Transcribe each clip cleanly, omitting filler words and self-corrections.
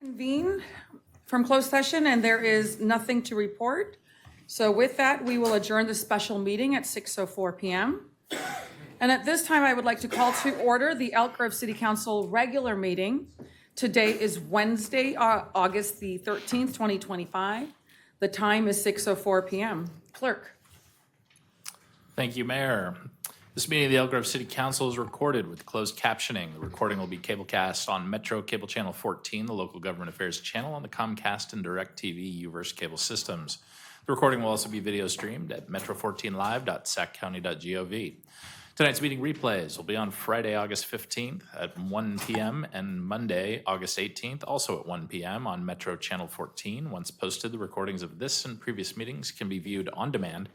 Convene from closed session, and there is nothing to report. So with that, we will adjourn the special meeting at 6:04 p.m. And at this time, I would like to call to order the Elk Grove City Council regular meeting. Today is Wednesday, August the 13th, 2025. The time is 6:04 p.m. Clerk. Thank you, Mayor. This meeting of the Elk Grove City Council is recorded with closed captioning. The recording will be cablecast on Metro Cable Channel 14, the local government affairs channel on the Comcast and DirecTV Uverse cable systems. The recording will also be video streamed at metro14live.saccounty.gov. Tonight's meeting replays will be on Friday, August 15th at 1 p.m. and Monday, August 18th, also at 1 p.m. on Metro Channel 14. Once posted, the recordings of this and previous meetings can be viewed on demand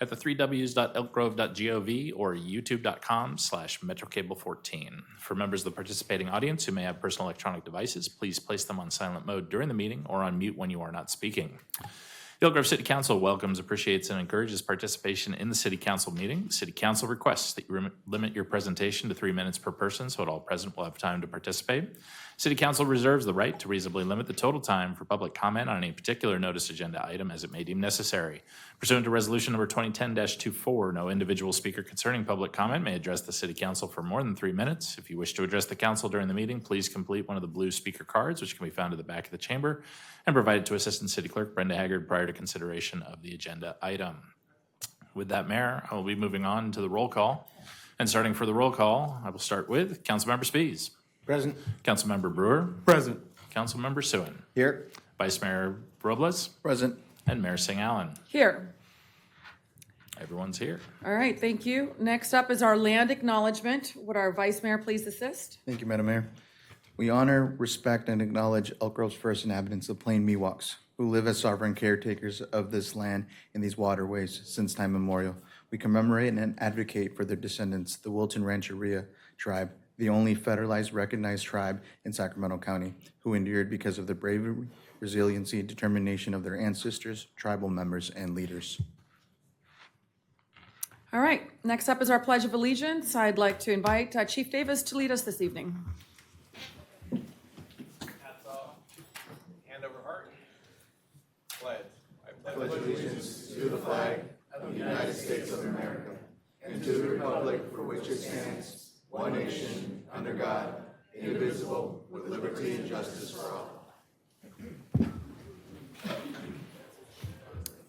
at the 3ws.elkgrove.gov or youtube.com/metrocable14. For members of the participating audience who may have personal electronic devices, please place them on silent mode during the meeting or on mute when you are not speaking. The Elk Grove City Council welcomes, appreciates, and encourages participation in the City Council meeting. The City Council requests that you limit your presentation to 3 minutes per person so that all present will have time to participate. City Council reserves the right to reasonably limit the total time for public comment on any particular notice agenda item as it may deem necessary. Pursuant to Resolution Number 2010-24, no individual speaker concerning public comment may address the City Council for more than 3 minutes. If you wish to address the Council during the meeting, please complete one of the blue speaker cards, which can be found at the back of the chamber, and provided to Assistant City Clerk Brenda Haggard prior to consideration of the agenda item. With that, Mayor, I will be moving on to the roll call. And starting for the roll call, I will start with Councilmember Spies. Present. Councilmember Brewer. Present. Councilmember Suen. Here. Vice Mayor Robles. Present. And Mayor Singh Allen. Here. Everyone's here. All right, thank you. Next up is our land acknowledgement. Would our Vice Mayor please assist? Thank you, Madam Mayor. We honor, respect, and acknowledge Elk Grove's first inhabitants, the Plain Miwoks, who live as sovereign caretakers of this land and these waterways since time immemorial. We commemorate and advocate for their descendants, the Wilton Rancheria tribe, the only federalized recognized tribe in Sacramento County, who endured because of the bravery, resiliency, and determination of their ancestors, tribal members, and leaders. All right, next up is our Pledge of Allegiance. I'd like to invite Chief Davis to lead us this evening. Hats off, hand over heart. Pledge. I pledge allegiance to the flag of the United States of America and to the republic for which it stands, one nation, under God, indivisible, with liberty and justice for all.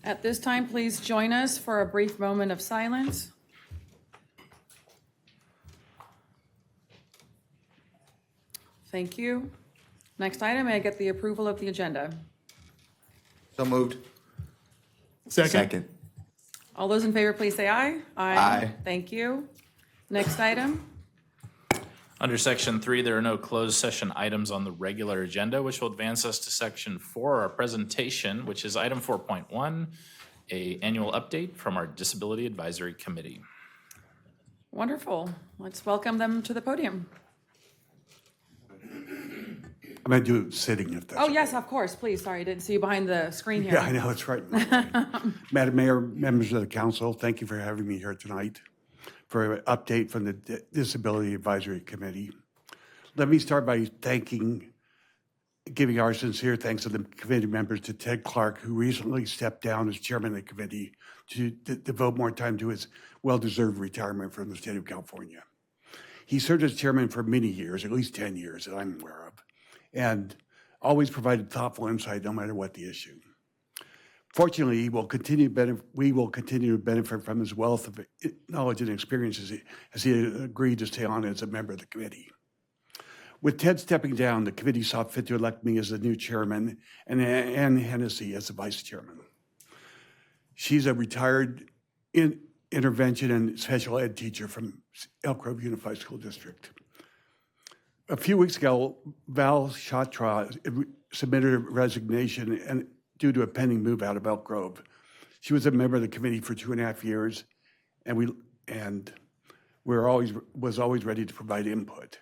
At this time, please join us for a brief moment of silence. Thank you. Next item, may I get the approval of the agenda? So moved. Second. All those in favor, please say aye. Aye. Thank you. Next item. Under Section 3, there are no closed session items on the regular agenda, which will advance us to Section 4, our presentation, which is item 4.1, an annual update from our Disability Advisory Committee. Wonderful. Let's welcome them to the podium. I'm going to do it sitting if that's Oh, okay. yes, of course. Please. Sorry, I didn't see you behind the screen here. Yeah, I know, it's right. Madam Mayor, members of the council, thank you for having me here tonight for an update from the Disability Advisory Committee. Let me start by giving our sincere thanks to the committee members, to Ted Clark, who recently stepped down as chairman of the committee to devote more time to his well-deserved retirement from the state of California. He served as chairman for many years, at least 10 years that I'm aware of, and always provided thoughtful insight no matter what the issue. Fortunately, we will continue to benefit from his wealth of knowledge and experiences as he agreed to stay on as a member of the committee. With Ted stepping down, the committee saw fit to elect me as the new chairman and Ann Hennessy as the vice chairman. She's a retired intervention and special ed teacher from Elk Grove Unified School District. A few weeks ago, Val Chatra submitted a resignation and due to a pending move out of Elk Grove. She was a member of the committee for 2.5 years, and was always ready to provide input.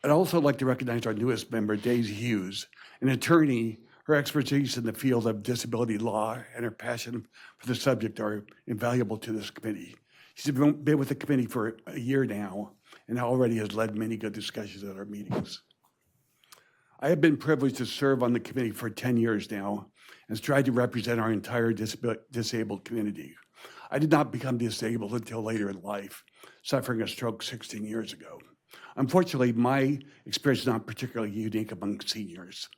I'd also like to recognize our newest member, Daisy Hughes, an attorney. Her expertise in the field of disability law and her passion for the subject are invaluable to this committee. She's been with the committee for a year now and already has led many good discussions at our meetings. I have been privileged to serve on the committee for 10 years now and has tried to represent our entire disabled community. I did not become disabled until later in life, suffering a stroke 16 years ago. Unfortunately, my experience is not particularly unique among seniors.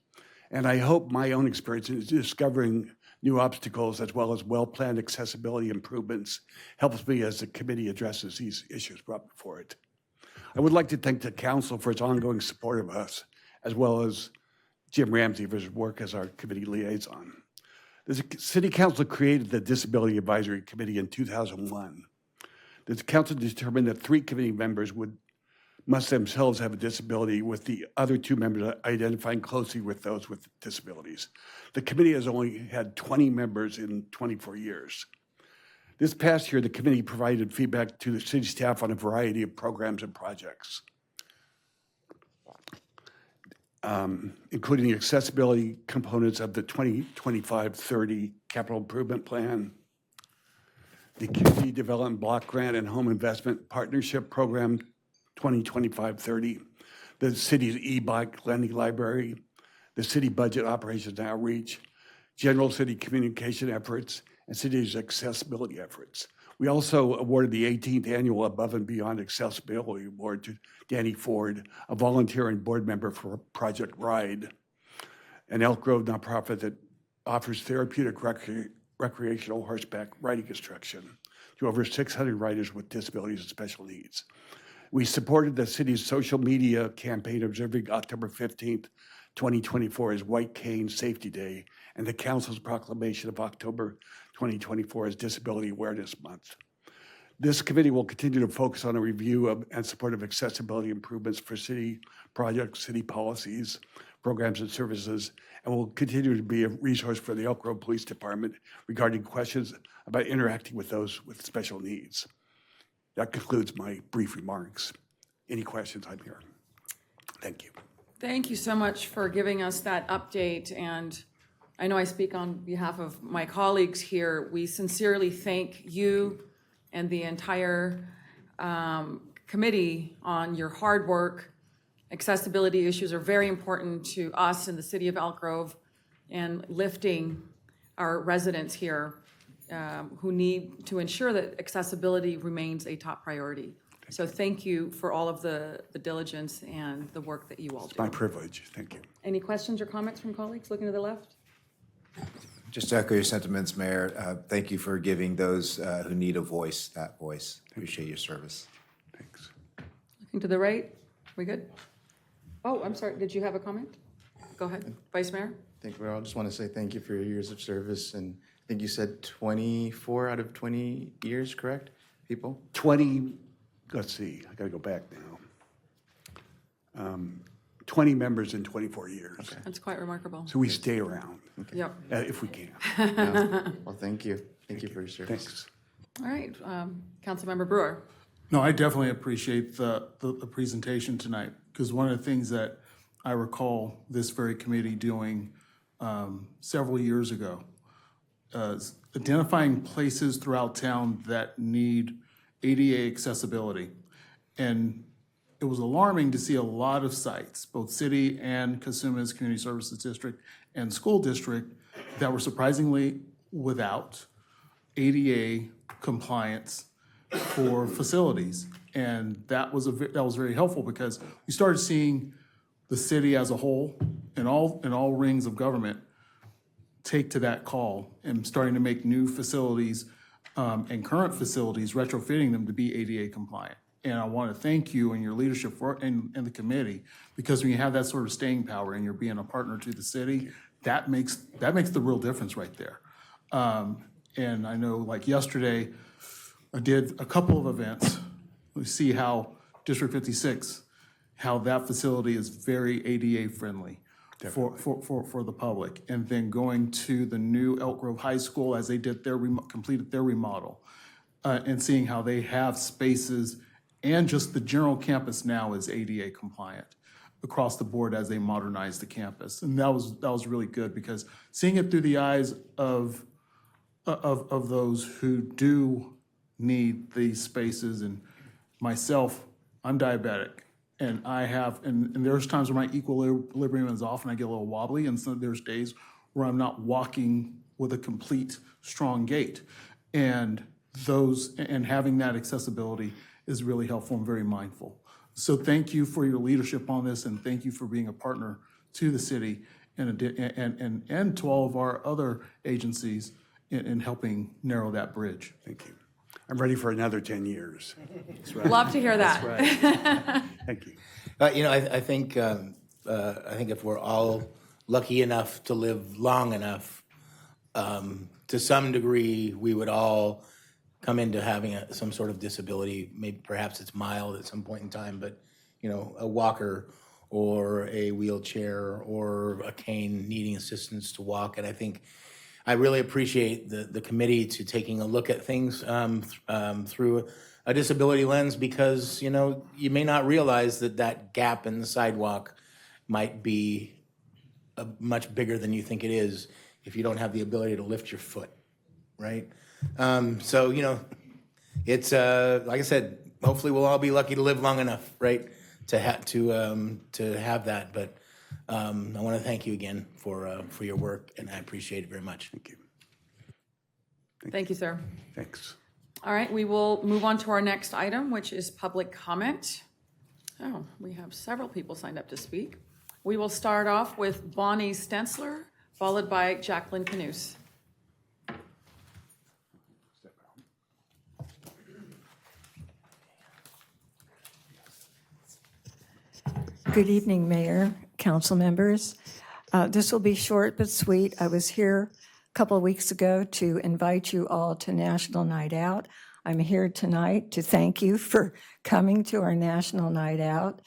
And I hope my own experience in discovering new obstacles as well as well-planned accessibility improvements helps me as the committee addresses these issues brought before it. I would like to thank the council for its ongoing support of us, as well as Jim Ramsey for his work as our committee liaison. The City Council created the Disability Advisory Committee in 2001. The council determined that 3 committee members must themselves have a disability, with the other 2 members identifying closely with those with disabilities. The committee has only had 20 members in 24 years. This past year, the committee provided feedback to the city staff on a variety of programs and projects, including the accessibility components of the 2025-30 Capital Improvement Plan, the Community Development Block Grant and Home Investment Partnership Program 2025-30, the city's e-bike lending library, the city budget operations and outreach, general city communication efforts, and city's accessibility efforts. We also awarded the 18th annual Above and Beyond Accessibility Award to Danny Ford, a volunteer and board member for Project RIDE, an Elk Grove nonprofit that offers therapeutic recreational horseback riding instruction to over 600 riders with disabilities and special needs. We supported the city's social media campaign observing October 15th, 2024 as White Cane Safety Day, and the council's proclamation of October 2024 as Disability Awareness Month. This committee will continue to focus on a review of and support of accessibility improvements for city projects, city policies, programs and services, and will continue to be a resource for the Elk Grove Police Department regarding questions about interacting with those with special needs. That concludes my brief remarks. Any questions, I'm here. Thank you. Thank you so much for giving us that update, and I know I speak on behalf of my colleagues here. We sincerely thank you and the entire committee on your hard work. Accessibility issues are very important to us in the city of Elk Grove, and lifting our residents here who need to ensure that accessibility remains a top priority. So thank you for all of the diligence and the work that you all do. My privilege. Thank you. Any questions or comments from colleagues looking to the left? Just to echo your sentiments, Mayor, thank you for giving those who need a voice that voice. Appreciate your service. Thanks. Looking to the right? We good? Oh, I'm sorry. Did you have a comment? Go ahead. Vice Mayor? I think we all just want to say thank you for your years of service, and I think you said 24 out of 20 years, correct? People? 20, let's see, I gotta go back now. 20 members in 24 years. Okay. That's quite remarkable. So we stay around Yep. if we can. Well, thank you. Thank you for your service. Thanks. All right. Councilmember Brewer. No, I definitely appreciate the presentation tonight, because one of the things that I recall this very committee doing several years ago is identifying places throughout town that need ADA accessibility. And it was alarming to see a lot of sites, both city and Casuma's Community Services District and School District, that were surprisingly without ADA compliance for facilities. And that was very helpful, because we started seeing the city as a whole in all rings of government take to that call and starting to make new facilities and current facilities, retrofitting them to be ADA compliant. And I want to thank you and your leadership and the committee, because when you have that sort of staying power and you're being a partner to the city, that makes the real difference right there. And I know, like yesterday, I did a couple of events. We see how District 56, how that facility is very ADA friendly for the public. And then going to the new Elk Grove High School as they did completed their remodel, and seeing how they have spaces, and just the general campus now is ADA compliant across the board as they modernize the campus. And that was really good, because seeing it through the eyes of those who do need these spaces, and myself, I'm diabetic, And I have, and there's times where my equilibrium is off and I get a little wobbly, and so there's days where I'm not walking with a complete strong gait. And having that accessibility is really helpful and very mindful. So thank you for your leadership on this, and thank you for being a partner to the city and to all of our other agencies in helping narrow that bridge. Thank you. I'm ready for another 10 years. Love to hear that. Thank you. I think if we're all lucky enough to live long enough, to some degree, we would all come into having some sort of disability. Maybe perhaps it's mild at some point in time, but a walker or a wheelchair or a cane needing assistance to walk. And I think I really appreciate the committee to taking a look at things through a disability lens, because you may not realize that gap in the sidewalk might be much bigger than you think it is if you don't have the ability to lift your foot, right? So it's like I said, hopefully we'll all be lucky to live long enough, right, to have that. But I want to thank you again for your work, and I appreciate it very much. Thank you. Thank you, sir. Thanks. All right, we will move on to our next item, which is public comment. Oh, we have several people signed up to speak. We will start off with Bonnie Stensler, followed by Jacqueline Canuse. Good evening, Mayor, council members. This will be short but sweet. I was here a couple of weeks ago to invite you all to National Night Out. I'm here tonight to thank you for coming to our National Night Out.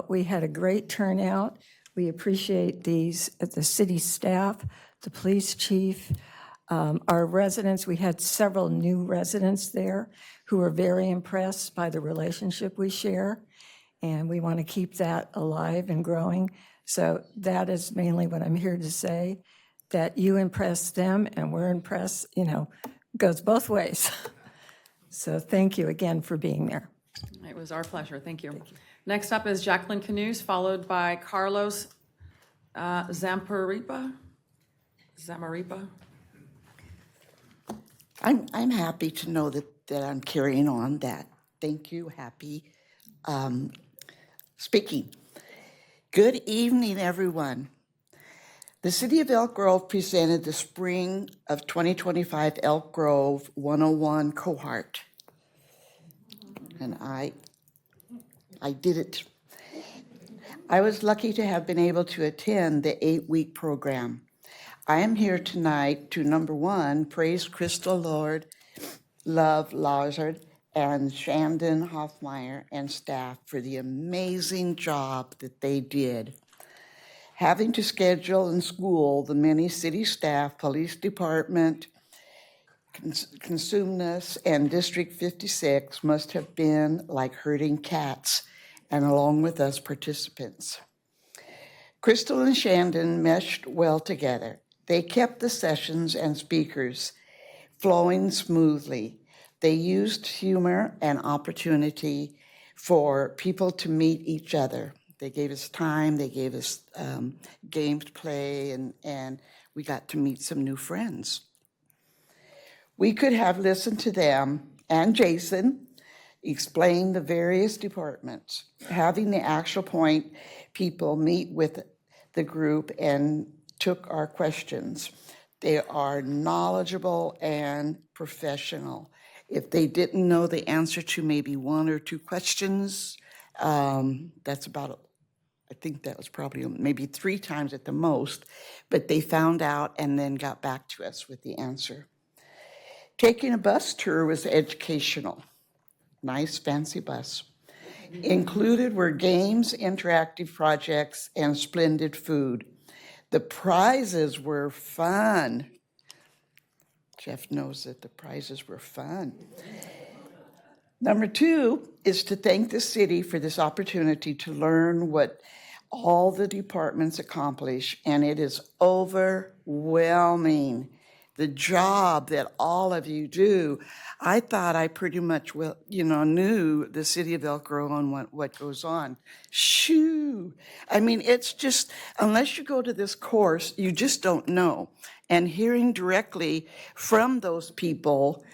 We had a great turnout. We appreciate the city staff, the police chief, our residents. We had several new residents there who were very impressed by the relationship we share, and we want to keep that alive and growing. So that is mainly what I'm here to say, that you impress them and we're impressed, goes both ways. So thank you again for being there. It was our pleasure. Thank you. Next up is Jacqueline Canuse, followed by Carlos Zamarripa. I'm happy to know that I'm carrying on that. Thank you. Happy speaking. Good evening, everyone. The City of Elk Grove presented the spring of 2025 Elk Grove 101 cohort. And I did it. I was lucky to have been able to attend the 8-week program. I am here tonight to, number one, praise Crystal Lord, Love Lazard, and Shandon Hoffmeyer and staff for the amazing job that they did. Having to schedule and school the many city staff, police department, consumness, and District 56 must have been like herding cats, and along with us participants. Crystal and Shandon meshed well together. They kept the sessions and speakers flowing smoothly. They used humor and opportunity for people to meet each other. They gave us time, they gave us games to play, and we got to meet some new friends. We could have listened to them and Jason explain the various departments, having the actual point people meet with the group and took our questions. They are knowledgeable and professional. If they didn't know the answer to maybe one or two questions, that's about it. I think that was probably maybe 3 times at the most, but they found out and then got back to us with the answer. Taking a bus tour was educational. Nice, fancy bus. Included were games, interactive projects, and splendid food. The prizes were fun. Jeff knows that the prizes were fun. Number 2 is to thank the city for this opportunity to learn what all the departments accomplish, and it is overwhelming. the job that all of you do. I thought I pretty much knew the city of Elk Grove and what goes on. Shoo! I mean, it's just, unless you go to this course, you just don't know. And hearing directly from those people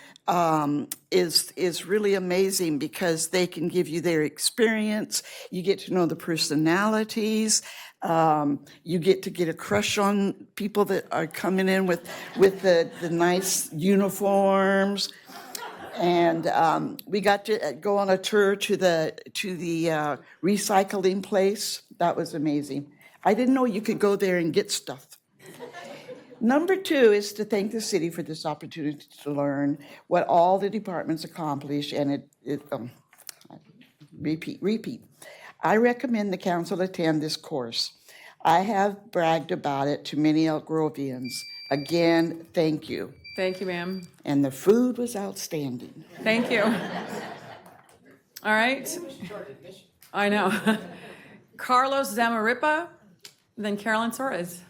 is really amazing because they can give you their experience. You get to know the personalities. You get to get a crush on people that are coming in with the nice uniforms. And we got to go on a tour to the recycling place. That was amazing. I didn't know you could go there and get stuff. Number 2 is to thank the city for this opportunity to learn what all the departments accomplish, and repeat. I recommend the council attend this course. I have bragged about it to many Elk Grovians. Again, thank you. Thank you, ma'am. And the food was outstanding. Thank you. All right. I know. Carlos Zamarripa, then Carolyn Suarez.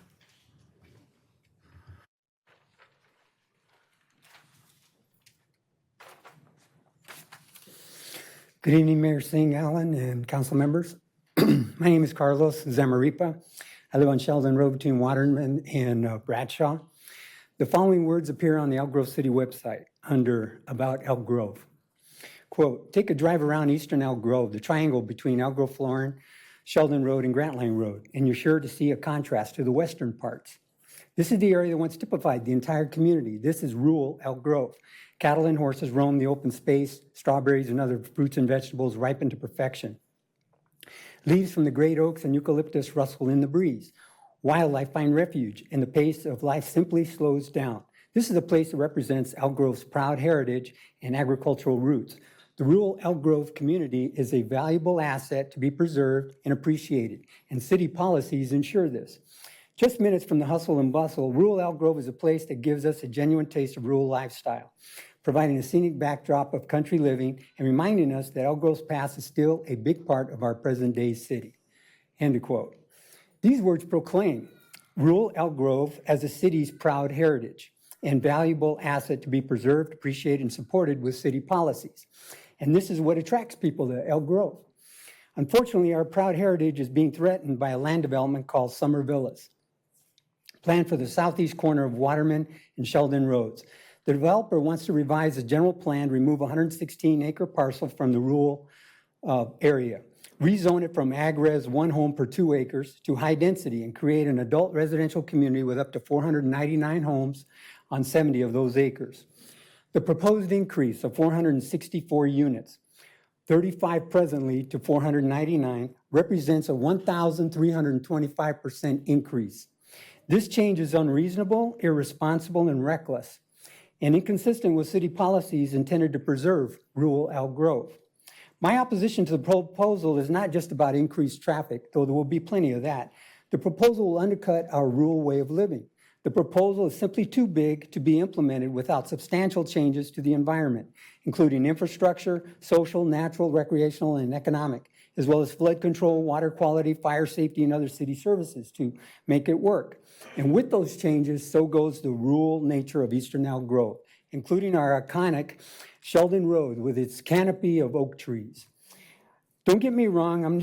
Good evening, Mayor Singh, Allen, and council members. My name is Carlos Zamarripa. I live on Sheldon Road between Waterman and Bradshaw. The following words appear on the Elk Grove City website under About Elk Grove. Quote, take a drive around eastern Elk Grove, the triangle between Elk Grove, Florin, Sheldon Road, and Grantline Road, and you're sure to see a contrast to the western parts. This is the area that once typified the entire community. This is rural Elk Grove. Cattle and horses roam the open space. Strawberries and other fruits and vegetables ripen to perfection. Leaves from the great oaks and eucalyptus rustle in the breeze. Wildlife find refuge, and the pace of life simply slows down. This is a place that represents Elk Grove's proud heritage and agricultural roots. The rural Elk Grove community is a valuable asset to be preserved and appreciated, and city policies ensure this. Just minutes from the hustle and bustle, rural Elk Grove is a place that gives us a genuine taste of rural lifestyle, providing a scenic backdrop of country living and reminding us that Elk Grove's past is still a big part of our present-day city. End of quote. These words proclaim rural Elk Grove as the city's proud heritage and valuable asset to be preserved, appreciated, and supported with city policies. And this is what attracts people to Elk Grove. Unfortunately, our proud heritage is being threatened by a land development called Summer Villas, planned for the southeast corner of Waterman and Sheldon Roads. The developer wants to revise the general plan, remove a 116-acre parcel from the rural area, rezone it from ag-res 1 home per 2 acres to high density, and create an adult residential community with up to 499 homes on 70 of those acres. The proposed increase of 464 units, 35 presently to 499, represents a 1,325% increase. This change is unreasonable, irresponsible, and reckless, and inconsistent with city policies intended to preserve rural Elk Grove. My opposition to the proposal is not just about increased traffic, though there will be plenty of that. The proposal will undercut our rural way of living. The proposal is simply too big to be implemented without substantial changes to the environment, including infrastructure, social, natural, recreational, and economic, as well as flood control, water quality, fire safety, and other city services to make it work. And with those changes, so goes the rural nature of eastern Elk Grove, including our iconic Sheldon Road with its canopy of oak trees. Don't get me wrong, I'm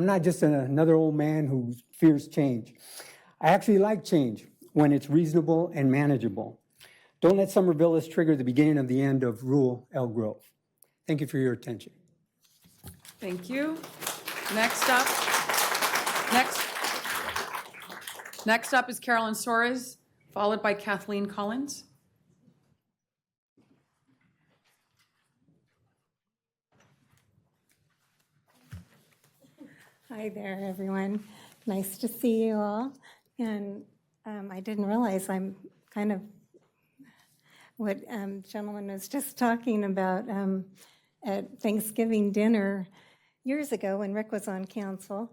not just another old man who fears change. I actually like change when it's reasonable and manageable. Don't let Summer Villas trigger the beginning of the end of rural Elk Grove. Thank you for your attention. Thank you. Next up is Carolyn Suarez, followed by Kathleen Collins. Hi there, everyone. Nice to see you all. And I didn't realize I'm kind of what gentleman was just talking about at Thanksgiving dinner years ago when Rick was on council.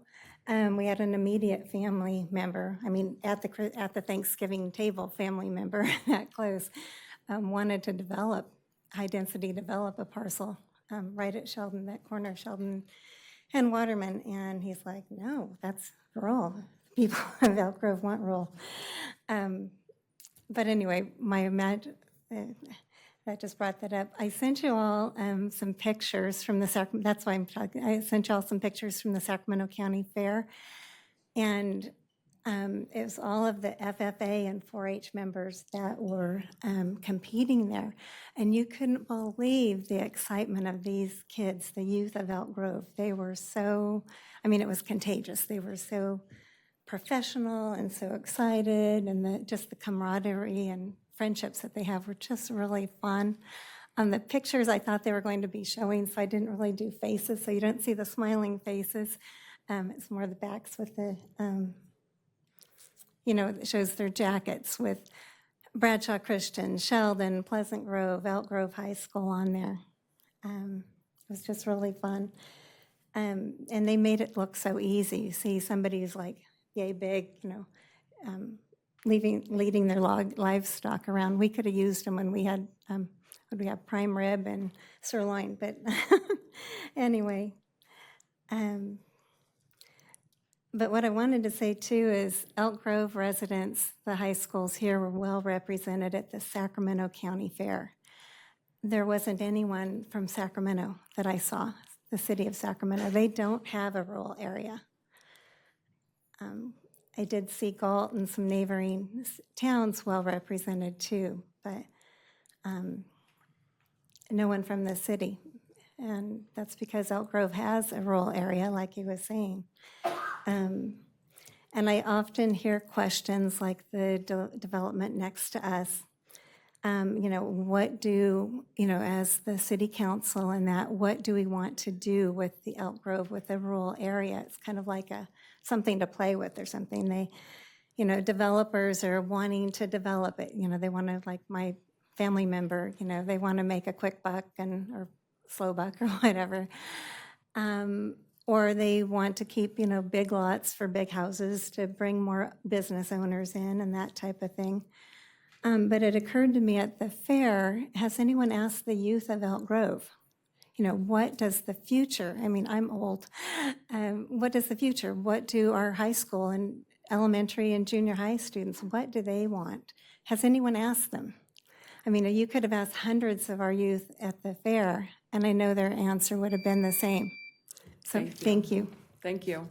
We had an immediate family member, at the Thanksgiving table, family member that close, wanted to develop, high-density develop a parcel right at Sheldon, that corner of Sheldon and Waterman, and he's like, no, that's rural. People of Elk Grove want rural. But anyway, I just brought that up. I sent you all some pictures from the that's why I'm talking. I sent you all some pictures from the Sacramento County Fair, and it was all of the FFA and 4-H members that were competing there, and you couldn't believe the excitement of these kids, the youth of Elk Grove. They were so, I mean, it was contagious. They were so professional and so excited, and just the camaraderie and friendships that they have were just really fun. The pictures I thought they were going to be showing, so I didn't really do faces, so you don't see the smiling faces. It's more the backs with the, it shows their jackets with Bradshaw Christian, Sheldon, Pleasant Grove, Elk Grove High School on there. It was just really fun. And they made it look so easy. You see somebody who's like yay big, leading their livestock around. We could have used them when we had prime rib and sirloin, but anyway. But what I wanted to say too is Elk Grove residents, the high schools here were well represented at the Sacramento County Fair. There wasn't anyone from Sacramento that I saw, the city of Sacramento. They don't have a rural area. I did see Galt and some neighboring towns well represented too, but no one from the city. And that's because Elk Grove has a rural area, like he was saying. And I often hear questions like the development next to us. What do, as the city council and that, what do we want to do with the Elk Grove, with the rural area? It's kind of like something to play with or something. They, developers are wanting to develop it. They want to, like my family member, they want to make a quick buck or slow buck or whatever. Or they want to keep, big lots for big houses to bring more business owners in and that type of thing. But it occurred to me at the fair, has anyone asked the youth of Elk Grove, what does the future, I'm old, what does the future, what do our high school and elementary and junior high students, what do they want? Has anyone asked them? You could have asked hundreds of our youth at the fair, and I know their answer would have been the same. So thank you. Thank you.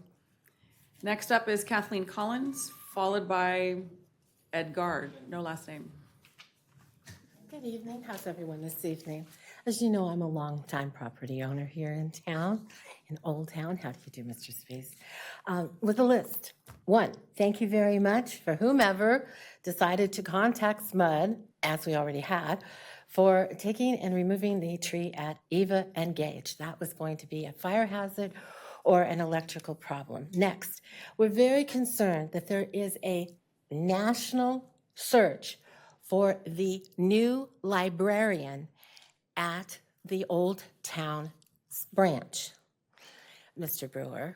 Next up is Kathleen Collins, followed by Ed Gard, no last name. Good evening. How's everyone this evening? As you know, I'm a longtime property owner here in town, in Old Town. How do you do, Mr. Spies? With a list. 1, thank you very much for whomever decided to contact SMUD, as we already had, for taking and removing the tree at Eva and Gage. That was going to be a fire hazard or an electrical problem. Next, we're very concerned that there is a national search for the new librarian at the Old Town branch. Mr. Brewer,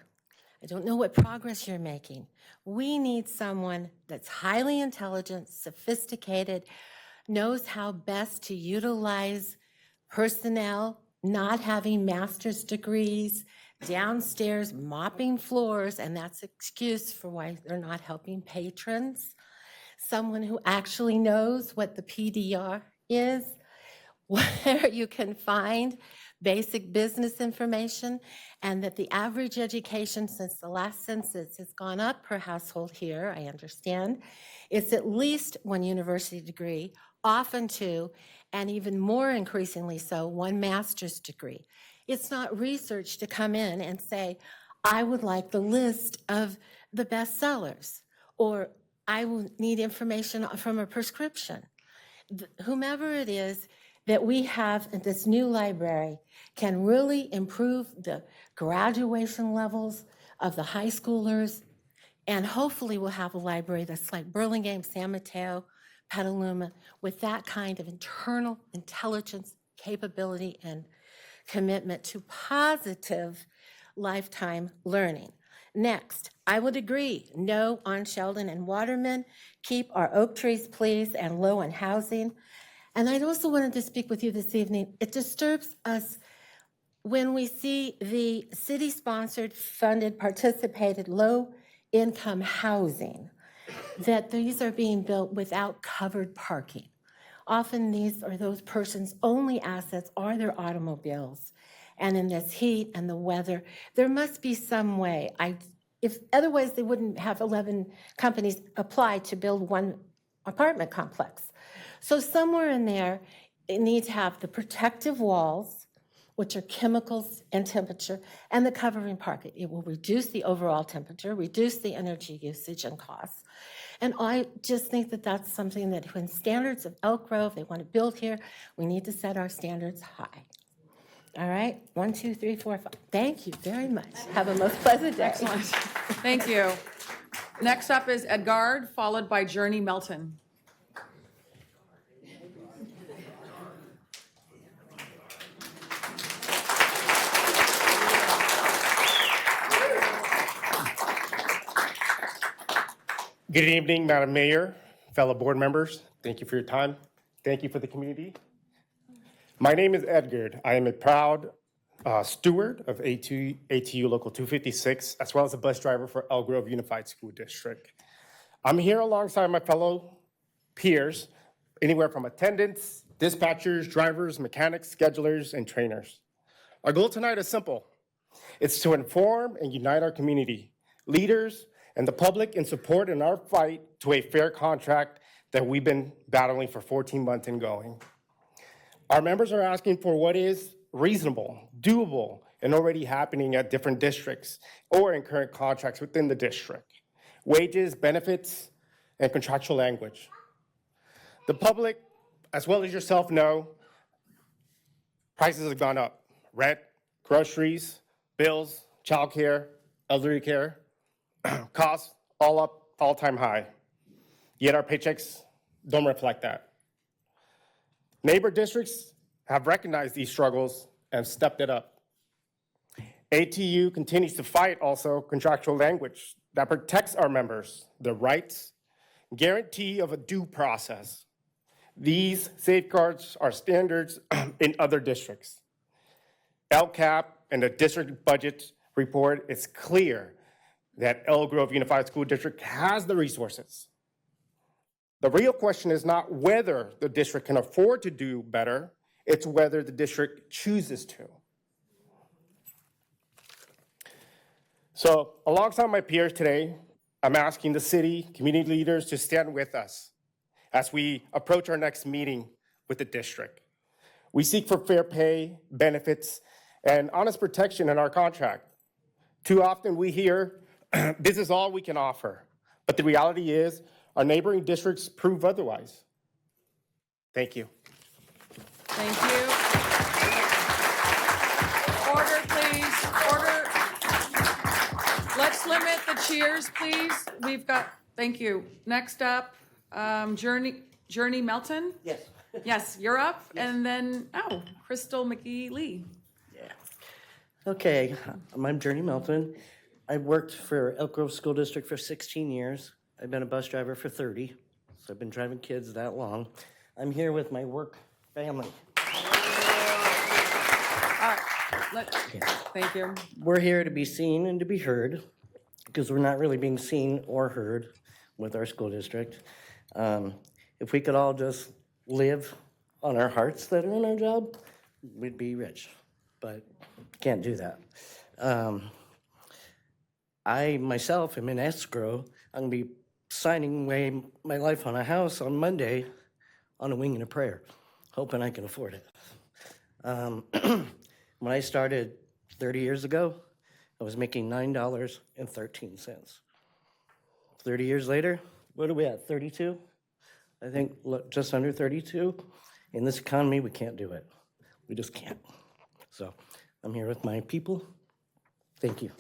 I don't know what progress you're making. We need someone that's highly intelligent, sophisticated, knows how best to utilize personnel, not having master's degrees, downstairs mopping floors, and that's an excuse for why they're not helping patrons. Someone who actually knows what the PDR is, where you can find basic business information, and that the average education since the last census has gone up per household here, I understand. It's at least 1 university degree, often 2, and even more increasingly so, 1 master's degree. It's not research to come in and say, I would like the list of the bestsellers, or I will need information from a prescription. Whomever it is that we have in this new library can really improve the graduation levels of the high schoolers, and hopefully we'll have a library that's like Burlingame, San Mateo, Petaluma, with that kind of internal intelligence, capability, and commitment to positive lifetime learning. Next, I would agree, no on Sheldon and Waterman. Keep our oak trees, please, and low on housing. And I also wanted to speak with you this evening. It disturbs us when we see the city-sponsored, funded, participated, low-income housing that these are being built without covered parking. Often these are those persons' only assets are their automobiles. And in this heat and the weather, there must be some way. If otherwise they wouldn't have 11 companies apply to build one apartment complex. So somewhere in there, it needs to have the protective walls, which are chemicals and temperature, and the covering parking. It will reduce the overall temperature, reduce the energy usage and costs. And I just think that that's something that when standards of Elk Grove, they want to build here, we need to set our standards high. All right, 1, 2, 3, 4, 5. Thank you very much. Have a most pleasant day. Excellent. Thank you. Next up is Edgard, followed by Journey Melton. Good evening, Madam Mayor, fellow board members. Thank you for your time. Thank you for the community. My name is Edgard. I am a proud steward of ATU Local 256, as well as a bus driver for Elk Grove Unified School District. I'm here alongside my fellow peers, anywhere from attendants, dispatchers, drivers, mechanics, schedulers, and trainers. Our goal tonight is simple. It's to inform and unite our community, leaders, and the public in support in our fight to a fair contract that we've been battling for 14 months and going. Our members are asking for what is reasonable, doable, and already happening at different districts or in current contracts within the district. Wages, benefits, and contractual language. The public, as well as yourself, know prices have gone up. Rent, groceries, bills, childcare, elderly care, costs all up, all-time high. Yet our paychecks don't reflect that. Neighbor districts have recognized these struggles and stepped it up. ATU continues to fight also contractual language that protects our members, their rights, guarantee of a due process. These safeguards are standards in other districts. LCAP and the district budget report is clear that Elk Grove Unified School District has the resources. The real question is not whether the district can afford to do better, it's whether the district chooses to. So alongside my peers today, I'm asking the city, community leaders to stand with us as we approach our next meeting with the district. We seek for fair pay, benefits, and honest protection in our contract. Too often we hear, this is all we can offer. But the reality is, our neighboring districts prove otherwise. Thank you. Thank you. Order, please. Order. Let's limit the cheers, please. We've got, thank you. Next up, Journey Melton? Yes. Yes, you're up. And then, Crystal McGee Lee. Okay, I'm Journey Melton. I've worked for Elk Grove School District for 16 years. I've been a bus driver for 30, so I've been driving kids that long. I'm here with my work family. All right, thank you. We're here to be seen and to be heard, because we're not really being seen or heard with our school district. If we could all just live on our hearts that are in our job, we'd be rich, but can't do that. I myself am in escrow. I'm going to be signing away my life on a house on Monday on a wing and a prayer, hoping I can afford it. When I started 30 years ago, I was making $9.13. 30 years later, what are we at, 32? I think just under 32. In this economy, we can't do it. We just can't. So I'm here with my people. Thank you.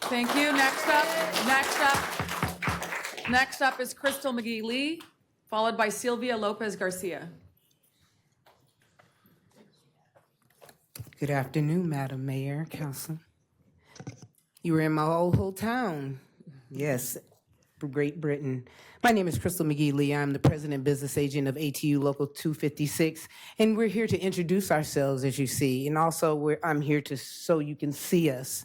Thank you. Next up is Crystal McGee Lee, followed by Sylvia Lopez Garcia. Good afternoon, Madam Mayor, Council. You were in my old hometown. Yes, Great Britain. My name is Crystal McGee Lee. I'm the president and business agent of ATU Local 256, and we're here to introduce ourselves, as you see, and also I'm here so you can see us.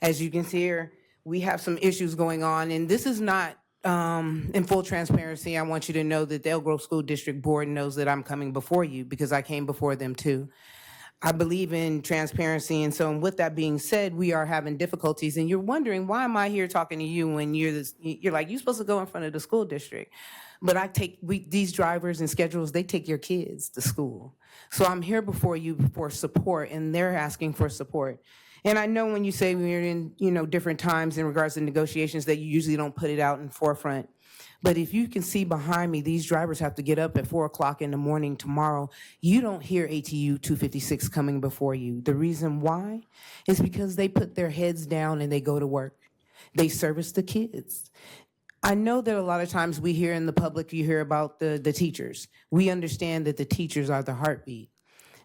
As you can see here, we have some issues going on, and this is not in full transparency, I want you to know that the Elk Grove School District Board knows that I'm coming before you because I came before them too. I believe in transparency, and so with that being said, we are having difficulties, and you're wondering, why am I here talking to you when you're like, you're supposed to go in front of the school district. But these drivers and schedules, they take your kids to school. So I'm here before you for support, and they're asking for support. And I know when you say we're in, different times in regards to negotiations that you usually don't put it out in forefront. But if you can see behind me, these drivers have to get up at 4 o'clock in the morning tomorrow. You don't hear ATU 256 coming before you. The reason why is because they put their heads down and they go to work. They service the kids. I know that a lot of times we hear in the public, you hear about the teachers. We understand that the teachers are the heartbeat.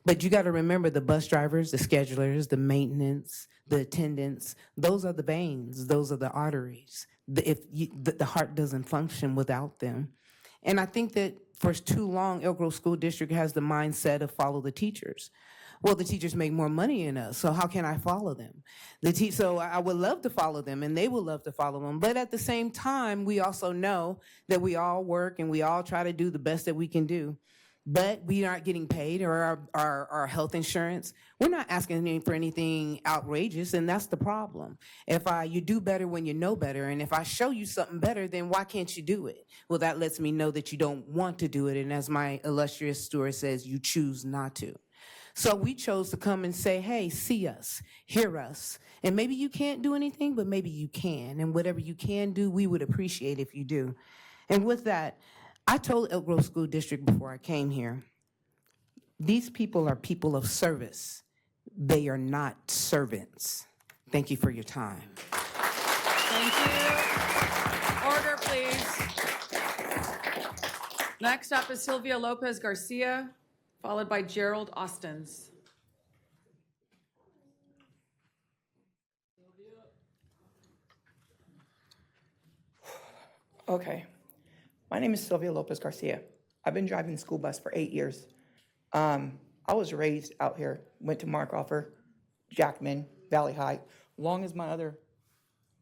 But you got to remember the bus drivers, the schedulers, the maintenance, the attendants, those are the veins, those are the arteries. The heart doesn't function without them. And I think that for too long, Elk Grove School District has the mindset of follow the teachers. Well, the teachers make more money than us, so how can I follow them? So I would love to follow them, and they would love to follow them. But at the same time, we also know that we all work and we all try to do the best that we can do. But we aren't getting paid, or our health insurance. We're not asking for anything outrageous, and that's the problem. You do better when you know better, and if I show you something better, then why can't you do it? Well, that lets me know that you don't want to do it, and as my illustrious steward says, you choose not to. So we chose to come and say, hey, see us, hear us, and maybe you can't do anything, but maybe you can, and whatever you can do, we would appreciate if you do. And with that, I told Elk Grove School District before I came here, these people are people of service. They are not servants. Thank you for your time. Thank you. Order, please. Next up is Sylvia Lopez Garcia, followed by Gerald Austins. Okay. My name is Sylvia Lopez Garcia. I've been driving the school bus for 8 years. I was raised out here, went to Markoffer, Jackman, Valley High, along as my other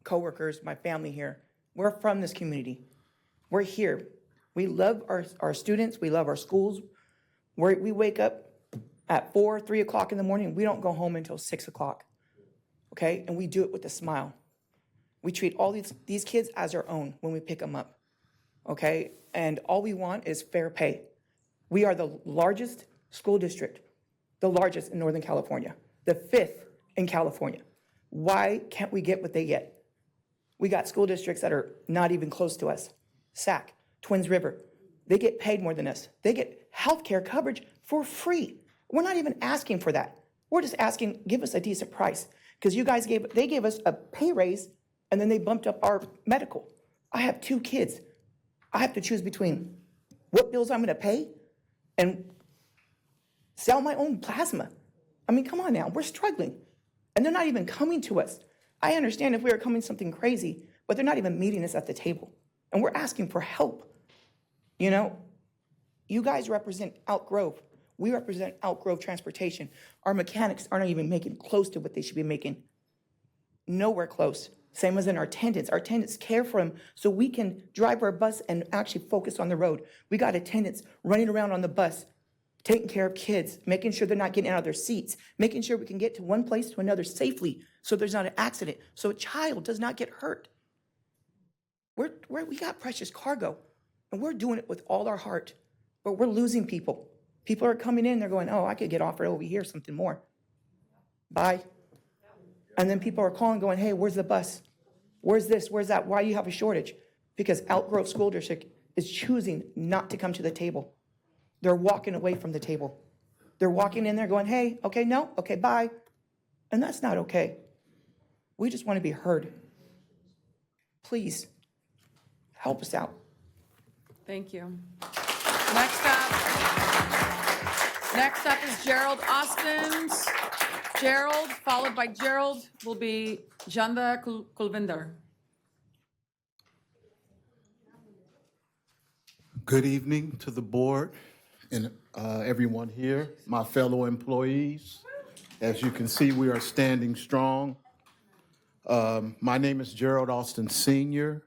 coworkers, my family here. We're from this community. We're here. We love our students. We love our schools. We wake up at 4, 3 o'clock in the morning. We don't go home until 6 o'clock, okay? And we do it with a smile. We treat all these kids as our own when we pick them up. Okay, and all we want is fair pay. We are the largest school district, the largest in Northern California, the 5th in California. Why can't we get what they get? We got school districts that are not even close to us. SAC, Twins River, they get paid more than us. They get health care coverage for free. We're not even asking for that. We're just asking, give us a decent price. Because they gave us a pay raise, and then they bumped up our medical. I have 2 kids. I have to choose between what bills I'm going to pay and sell my own plasma. I mean, come on now, we're struggling. And they're not even coming to us. I understand if we were coming something crazy, but they're not even meeting us at the table. And we're asking for help. You guys represent Elk Grove. We represent Elk Grove Transportation. Our mechanics aren't even making close to what they should be making. Nowhere close. Same as in our attendants. Our attendants care for them so we can drive our bus and actually focus on the road. We got attendants running around on the bus, taking care of kids, making sure they're not getting out of their seats, making sure we can get to one place to another safely so there's not an accident, so a child does not get hurt. We got precious cargo, and we're doing it with all our heart, but we're losing people. People are coming in, they're going, oh, I could get offered over here something more. Bye. And then people are calling going, hey, where's the bus? Where's this? Where's that? Why do you have a shortage? Because Elk Grove School District is choosing not to come to the table. They're walking away from the table. They're walking in there going, hey, okay, no, okay, bye. And that's not okay. We just want to be heard. Please, help us out. Thank you. Next up is Gerald Austins. Gerald, followed by Gerald, will be Janda Kulvinder. Good evening to the board and everyone here, my fellow employees. As you can see, we are standing strong. My name is Gerald Austin Sr.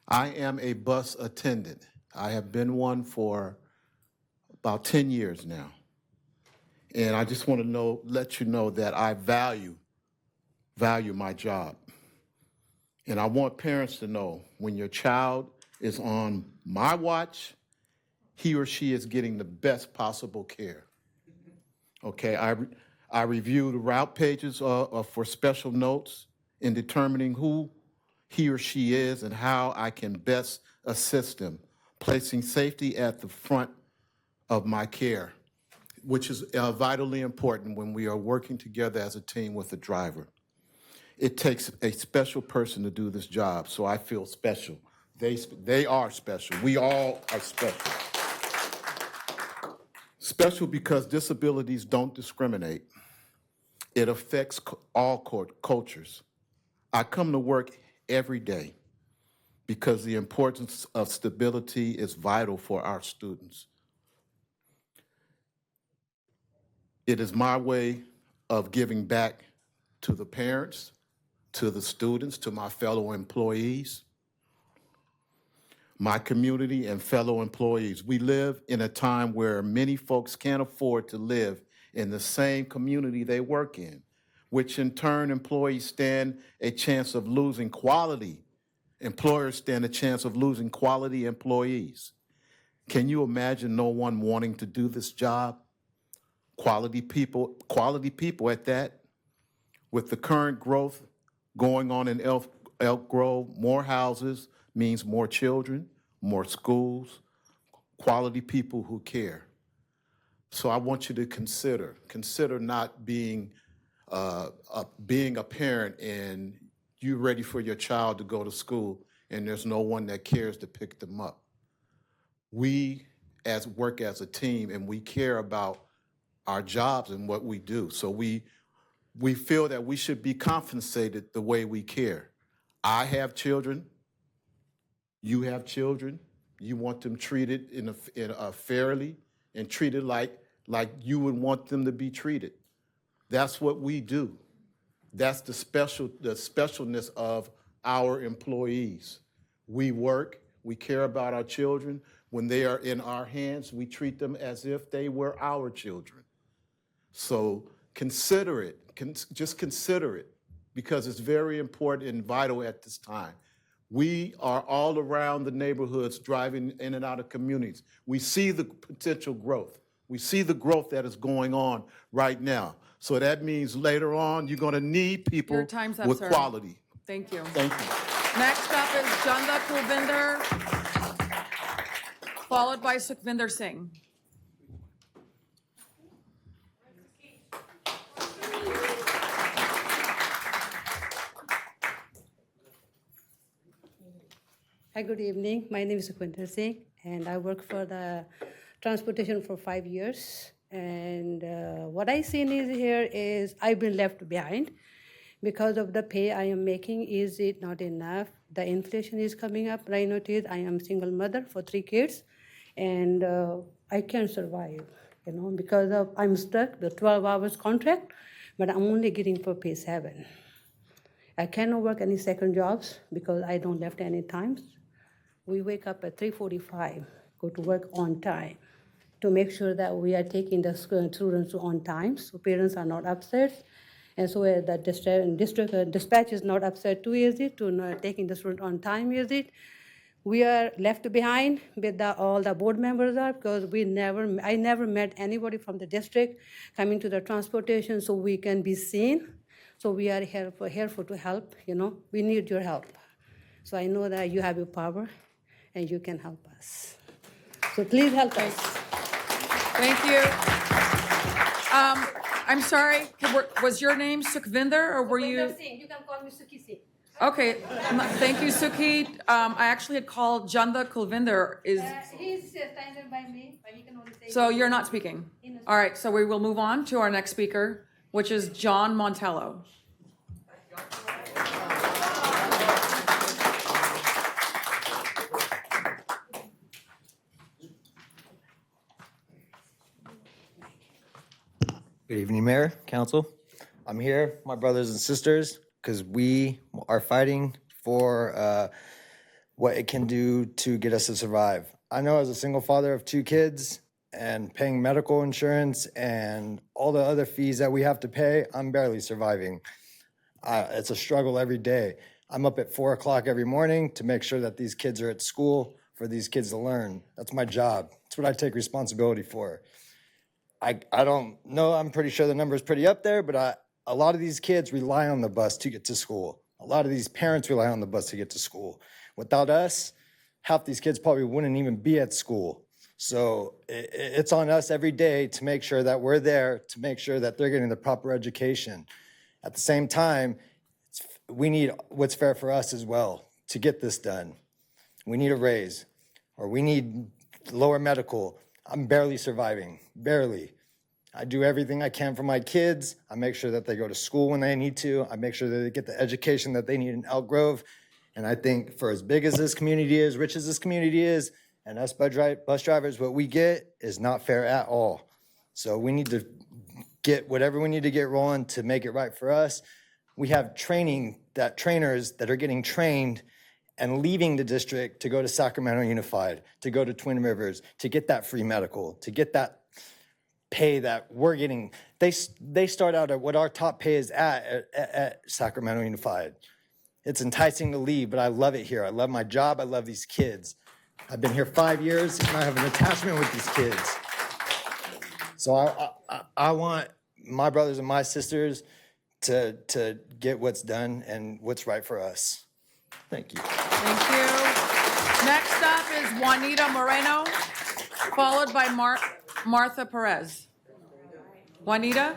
I am a bus attendant. I have been one for about 10 years now. And I just want to let you know that I value my job. And I want parents to know when your child is on my watch, he or she is getting the best possible care. Okay, I review the route pages for special notes in determining who he or she is and how I can best assist them, placing safety at the front of my care, which is vitally important when we are working together as a team with the driver. It takes a special person to do this job, so I feel special. They are special. We all are special. Special because disabilities don't discriminate. It affects all cultures. I come to work every day because the importance of stability is vital for our students. It is my way of giving back to the parents, to the students, to my fellow employees, my community and fellow employees. We live in a time where many folks can't afford to live in the same community they work in, which in turn employees stand a chance of losing quality. Employers stand a chance of losing quality employees. Can you imagine no one wanting to do this job? Quality people at that. With the current growth going on in Elk Grove, more houses means more children, more schools, quality people who care. So I want you to consider not being a parent and you're ready for your child to go to school and there's no one that cares to pick them up. We work as a team and we care about our jobs and what we do. So we feel that we should be compensated the way we care. I have children. You have children. You want them treated in a fairly and treated like you would want them to be treated. That's what we do. That's the specialness of our employees. We work. We care about our children. When they are in our hands, we treat them as if they were our children. So consider it. Just consider it, because it's very important and vital at this time. We are all around the neighborhoods driving in and out of communities. We see the potential growth. We see the growth that is going on right now. So that means later on, you're going to need people Your time's up, with sir. quality. Thank you. Thank you. Next up is Janda Kulvinder, followed by Sukhvinder Singh. Hi, good evening. My name is Sukhvinder Singh, and I work for the transportation for 5 years. And what I seen is here is I've been left behind because of the pay I am making. Is it not enough? The inflation is coming up. I notice I am a single mother for 3 kids, and I can't survive, because I'm stuck the 12 hours contract, but I'm only getting for pay 7. I cannot work any second jobs because I don't left any times. We wake up at 3:45, go to work on time to make sure that we are taking the students on time, so parents are not upset. And so the dispatch is not upset too easy to not taking the student on time, is it? We are left behind with all the board members are, because I never met anybody from the district coming to the transportation so we can be seen. So we are here to help, we need your help. So I know that you have your power and you can help us. So please help us. Thank you. I'm sorry, was your name Sukhvinder or were you? Sukhvinder Singh, you can call me Sukhi Singh. Okay, thank you, Sukhi. I actually had called Janda Kulvinder. He's standing by me, but he can only say. So you're not speaking? All right, so we will move on to our next speaker, which is John Montello. Good evening, Mayor, Council. I'm here, my brothers and sisters, because we are fighting for what it can do to get us to survive. I know as a single father of 2 kids and paying medical insurance and all the other fees that we have to pay, I'm barely surviving. It's a struggle every day. I'm up at 4 o'clock every morning to make sure that these kids are at school for these kids to learn. That's my job. That's what I take responsibility for. I don't know, I'm pretty sure the number is pretty up there, but a lot of these kids rely on the bus to get to school. A lot of these parents rely on the bus to get to school. Without us, half these kids probably wouldn't even be at school. So it's on us every day to make sure that we're there, to make sure that they're getting the proper education. At the same time, we need what's fair for us as well to get this done. We need a raise, or we need lower medical. I'm barely surviving, barely. I do everything I can for my kids. I make sure that they go to school when they need to. I make sure that they get the education that they need in Elk Grove. And I think for as big as this community is, rich as this community is, and us bus drivers, what we get is not fair at all. So we need to get whatever we need to get rolling to make it right for us. We have trainers that are getting trained and leaving the district to go to Sacramento Unified, to go to Twin Rivers, to get that free medical, to get that pay that we're getting. They start out at what our top pay is at Sacramento Unified. It's enticing to leave, but I love it here. I love my job. I love these kids. I've been here 5 years, and I have an attachment with these kids. So I want my brothers and my sisters to get what's done and what's right for us. Thank you. Thank you. Next up is Juanita Moreno, followed by Martha Perez. Juanita?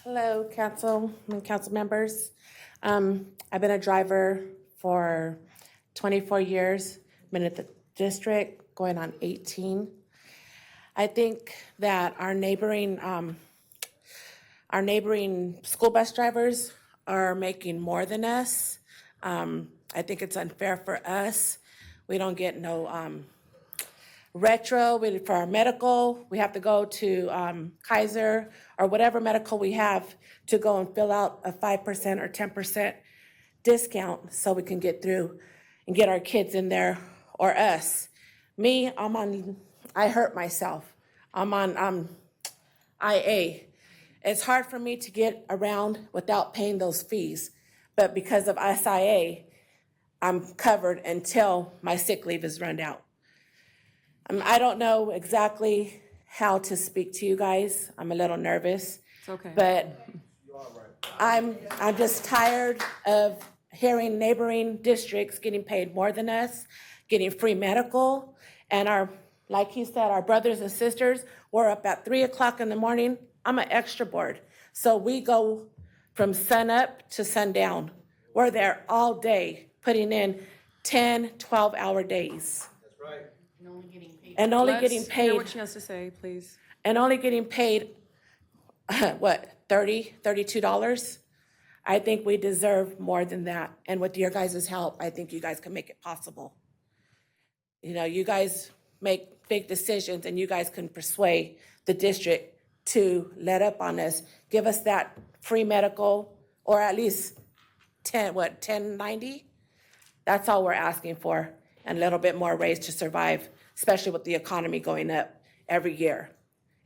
Hello, council and council members. I've been a driver for 24 years, been at the district going on 18. I think that our neighboring school bus drivers are making more than us. I think it's unfair for us. We don't get no retro for our medical. We have to go to Kaiser or whatever medical we have to go and fill out a 5% or 10% discount so we can get through and get our kids in there or us. Me, I hurt myself. I'm on IA. It's hard for me to get around without paying those fees. But because of SIA, I'm covered until my sick leave is run out. I don't know exactly how to speak to you guys. I'm a little nervous. It's okay. But I'm just tired of hearing neighboring districts getting paid more than us, getting free medical, and like he said, our brothers and sisters, we're up at 3 o'clock in the morning. I'm an extra board. So we go from sun up to sundown. We're there all day, putting in 10, 12-hour days. That's right. And only getting paid. Hear what she has to say, please. And only getting paid, what, $30, $32? I think we deserve more than that. And with your guys' help, I think you guys can make it possible. You know, you guys make big decisions and you guys can persuade the district to let up on us, give us that free medical, or at least $10.90? That's all we're asking for, and a little bit more raise to survive, especially with the economy going up every year.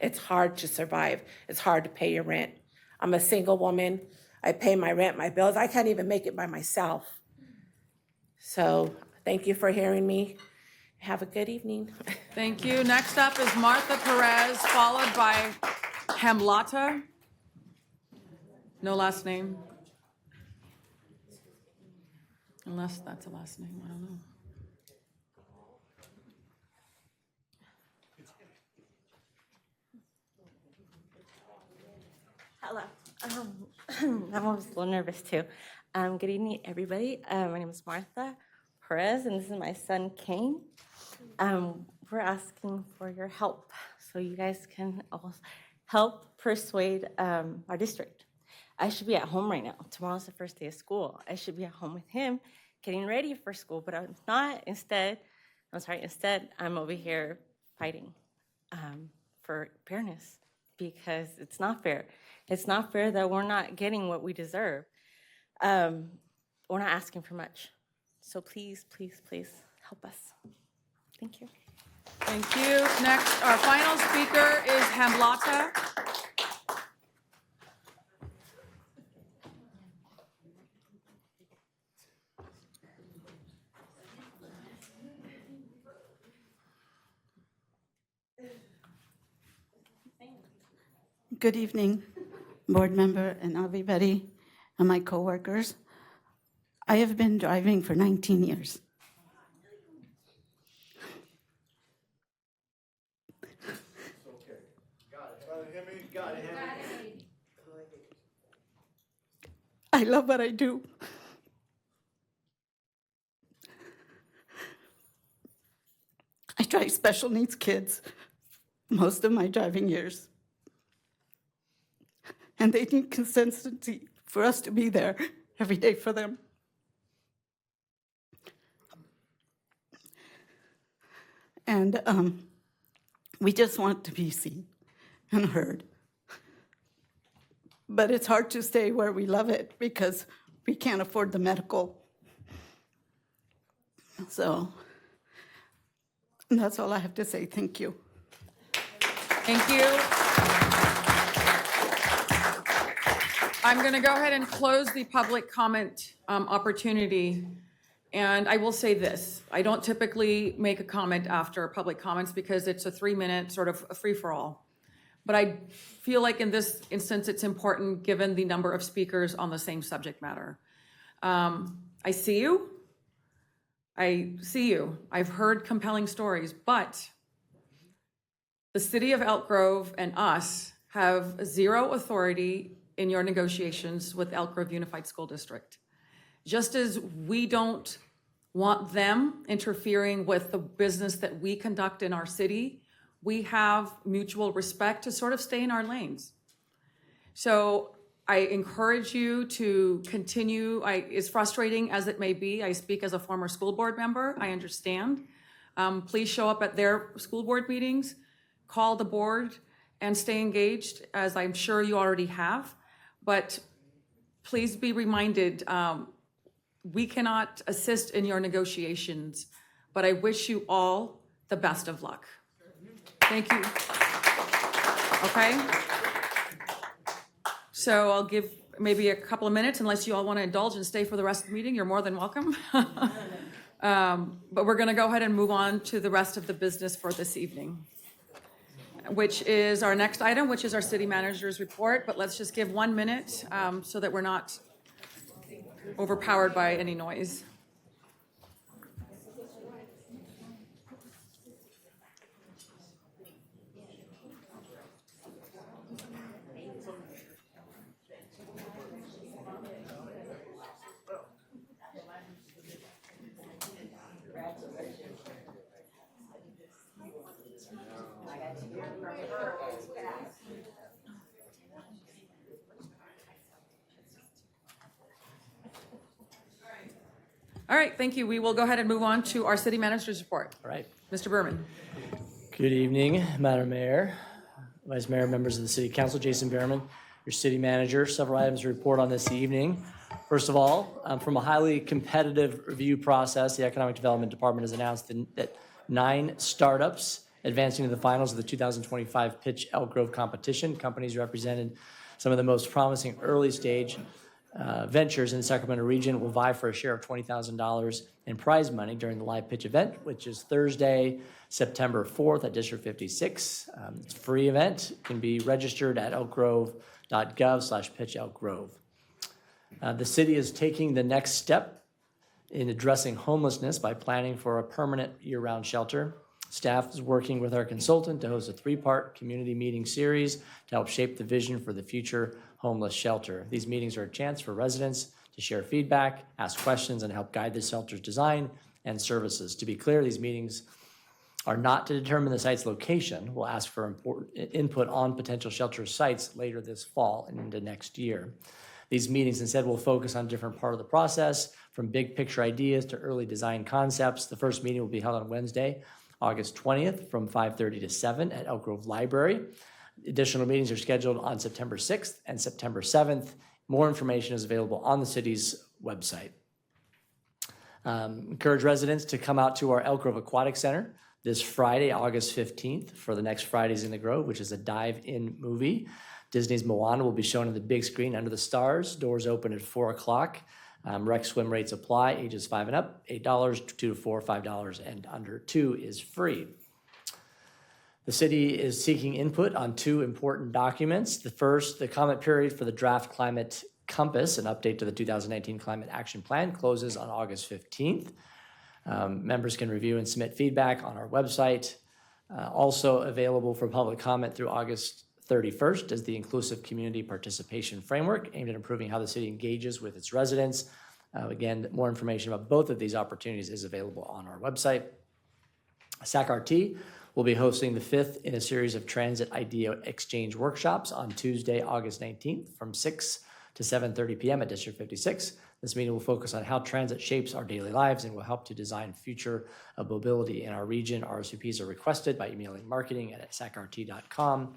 It's hard to survive. It's hard to pay your rent. I'm a single woman. I pay my rent, my bills. I can't even make it by myself. So thank you for hearing me. Have a good evening. Thank you. Next up is Martha Perez, followed by Hamlata. No last name. Unless that's a last name, I don't know. Hello. I'm always a little nervous too. Good evening, everybody. My name is Martha Perez, and this is my son, Kane. We're asking for your help so you guys can all help persuade our district. I should be at home right now. Tomorrow's the first day of school. I should be at home with him, getting ready for school, but I'm not. Instead, I'm over here fighting for fairness, because it's not fair. It's not fair that we're not getting what we deserve. We're not asking for much. So please, please, please help us. Thank you. Thank you. Next, our final speaker is Hamlata. Good evening, board member and everybody and my coworkers. I have been driving for 19 years. I love what I do. I drive special needs kids most of my driving years. And they need consistency for us to be there every day for them. And we just want to be seen and heard. But it's hard to stay where we love it because we can't afford the medical. So that's all I have to say. Thank you. Thank you. I'm going to go ahead and close the public comment opportunity. And I will say this, I don't typically make a comment after public comments because it's a 3-minute sort of a free-for-all. But I feel like in this instance, it's important given the number of speakers on the same subject matter. I see you. I've heard compelling stories, but the city of Elk Grove and us have zero authority in your negotiations with Elk Grove Unified School District. Just as we don't want them interfering with the business that we conduct in our city, we have mutual respect to sort of stay in our lanes. So I encourage you to continue. As frustrating as it may be, I speak as a former school board member, I understand. Please show up at their school board meetings, call the board, and stay engaged, as I'm sure you already have. But please be reminded, we cannot assist in your negotiations, but I wish you all the best of luck. Thank you. Okay? So I'll give maybe a couple of minutes, unless you all want to indulge and stay for the rest of the meeting, you're more than welcome. But we're going to go ahead and move on to the rest of the business for this evening, which is our next item, which is our city manager's report. But let's just give 1 minute so that we're not overpowered by any noise. All right, thank you. We will go ahead and move on to our city manager's report. All right. Mr. Berman. Good evening, Madam Mayor, Vice Mayor, members of the City Council. Jason Behrman, your city manager. Several items to report on this evening. First of all, from a highly competitive review process, the Economic Development Department has announced that 9 startups advancing to the finals of the 2025 Pitch Elk Grove competition. Companies represented some of the most promising early stage ventures in the Sacramento region will vie for a share of $20,000 in prize money during the live pitch event, which is Thursday, September 4th at District 56. It's a free event. It can be registered at elkgrove.gov/pitchelkgrove. The city is taking the next step in addressing homelessness by planning for a permanent year-round shelter. Staff is working with our consultant to host a 3-part community meeting series to help shape the vision for the future homeless shelter. These meetings are a chance for residents to share feedback, ask questions, and help guide the shelter's design and services. To be clear, these meetings are not to determine the site's location. We'll ask for input on potential shelter sites later this fall and into next year. These meetings instead will focus on different part of the process, from big picture ideas to early design concepts. The first meeting will be held on Wednesday, August 20th from 5:30 to 7 at Elk Grove Library. Additional meetings are scheduled on September 6th and September 7th. More information is available on the city's website. Encourage residents to come out to our Elk Grove Aquatic Center this Friday, August 15th, for the next Fridays in the Grove, which is a dive-in movie. Disney's Moana will be shown on the big screen under the stars. Doors open at 4 o'clock. Rec swim rates apply, ages 5 and up, $8, 2 to 4, $5, and under 2 is free. The city is seeking input on 2 important documents. The first, the comment period for the draft climate compass, an update to the 2019 Climate Action Plan, closes on August 15th. Members can review and submit feedback on our website. Also available for public comment through August 31st is the Inclusive Community Participation Framework, aimed at improving how the city engages with its residents. Again, more information about both of these opportunities is available on our website. SAC-RT will be hosting the 5th in a series of transit idea exchange workshops on Tuesday, August 19th from 6 to 7:30 p.m. at District 56. This meeting will focus on how transit shapes our daily lives and will help to design future of mobility in our region. RSVPs are requested by emailing marketing@sacrt.com.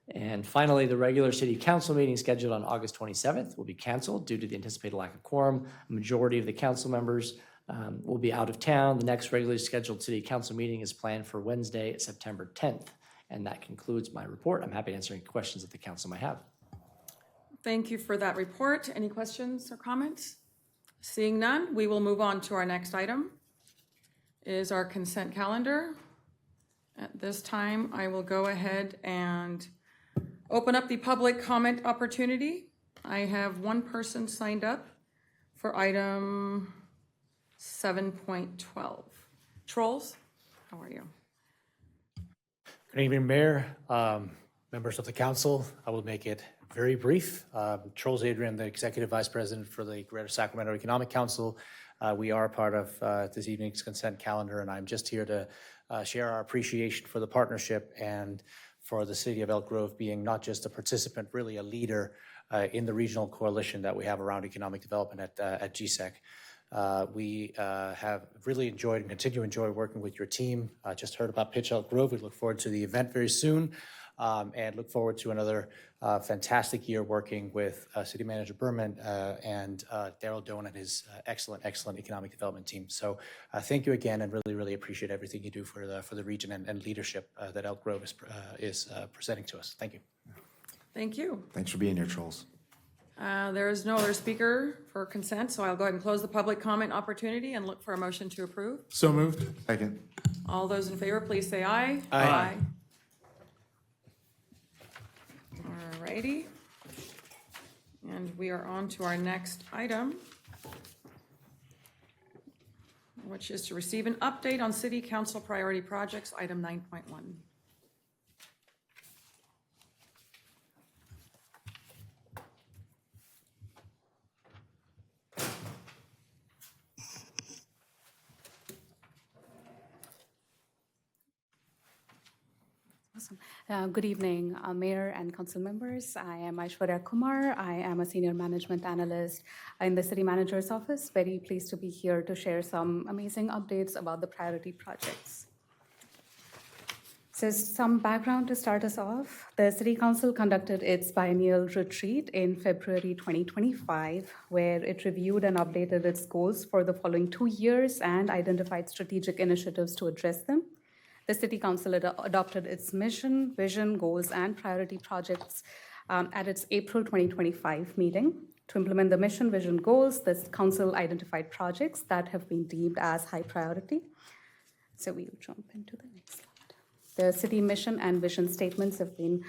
And finally, the regular city council meeting scheduled on August 27th will be canceled due to the anticipated lack of quorum. A majority of the council members will be out of town. The next regularly scheduled city council meeting is planned for Wednesday, September 10th. And that concludes my report. I'm happy to answer any questions that the council might have. Thank you for that report. Any questions or comments? Seeing none, we will move on to our next item, is our consent calendar. At this time, I will go ahead and open up the public comment opportunity. I have one person signed up for item 7.12. Trolls, how are you? Good evening, Mayor, members of the council. I will make it very brief. Charles Adrian, the Executive Vice President for the Greater Sacramento Economic Council. We are part of this evening's consent calendar, and I'm just here to share our appreciation for the partnership and for the city of Elk Grove being not just a participant, really a leader in the regional coalition that we have around economic development at GSEC. We have really enjoyed and continue to enjoy working with your team. Just heard about Pitch Elk Grove. We look forward to the event very soon and look forward to another fantastic year working with City Manager Berman and Daryl Doan and his excellent economic development team. So thank you again, and really appreciate everything you do for the region and leadership that Elk Grove is presenting to us. Thank you. Thank you. Thanks for being here, Charles. There is no other speaker for consent, so I'll go ahead and close the public comment opportunity and look for a motion to approve. So moved. Second. All those in favor, please say aye. Aye. All righty. And we are on to our next item, which is to receive an update on city council priority projects, item 9.1. Awesome. Good evening, Mayor and council members. I am Aishwarya Kumar. I am a senior management analyst in the city manager's office. Very pleased to be here to share some amazing updates about the priority projects. So some background to start us off. The City Council conducted its biennial retreat in February 2025, where it reviewed and updated its goals for the following 2 years and identified strategic initiatives to address them. The City Council adopted its mission, vision, goals, and priority projects at its April 2025 meeting. To implement the mission, vision, goals, the Council identified projects that have been deemed as high priority. So we will jump into the next slide. The city mission and vision statements have been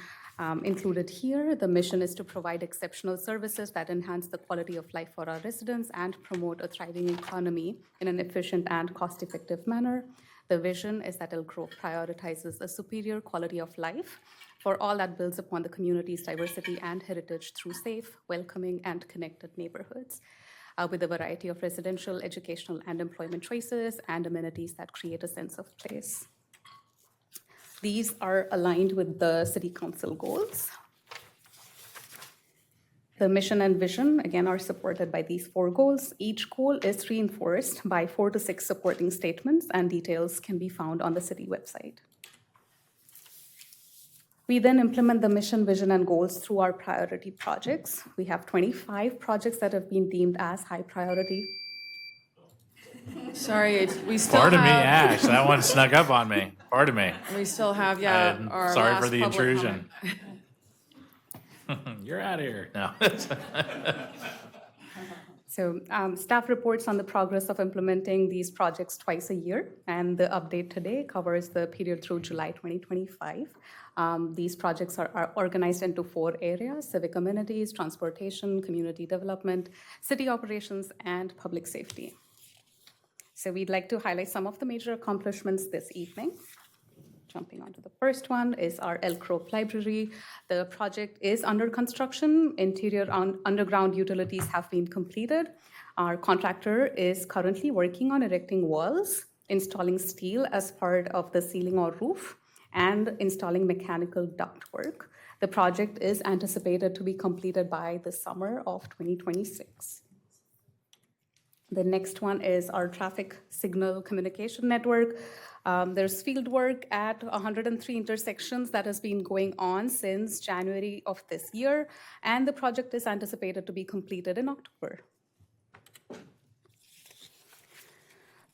included here. The mission is to provide exceptional services that enhance the quality of life for our residents and promote a thriving economy in an efficient and cost-effective manner. The vision is that Elk Grove prioritizes a superior quality of life for all that builds upon the community's diversity and heritage through safe, welcoming, and connected neighborhoods, with a variety of residential, educational, and employment choices and amenities that create a sense of place. These are aligned with the City Council goals. The mission and vision, again, are supported by these 4 goals. Each goal is reinforced by 4 to 6 supporting statements, and details can be found on the city website. We then implement the mission, vision, and goals through our priority projects. We have 25 projects that have been deemed as high priority. Sorry, we still Pardon me, have. Ash. That one snuck up on me. Pardon me. We still have, I'm our sorry last for the public intrusion. comment. You're out of here. No. So staff reports on the progress of implementing these projects twice a year, and the update today covers the period through July 2025. These projects are organized into 4 areas: civic amenities, transportation, community development, city operations, and public safety. So we'd like to highlight some of the major accomplishments this evening. Jumping onto the first one is our Elk Grove Library. The project is under construction. Interior underground utilities have been completed. Our contractor is currently working on erecting walls, installing steel as part of the ceiling or roof, and installing mechanical ductwork. The project is anticipated to be completed by the summer of 2026. The next one is our traffic signal communication network. There's field work at 103 intersections that has been going on since January of this year, and the project is anticipated to be completed in October.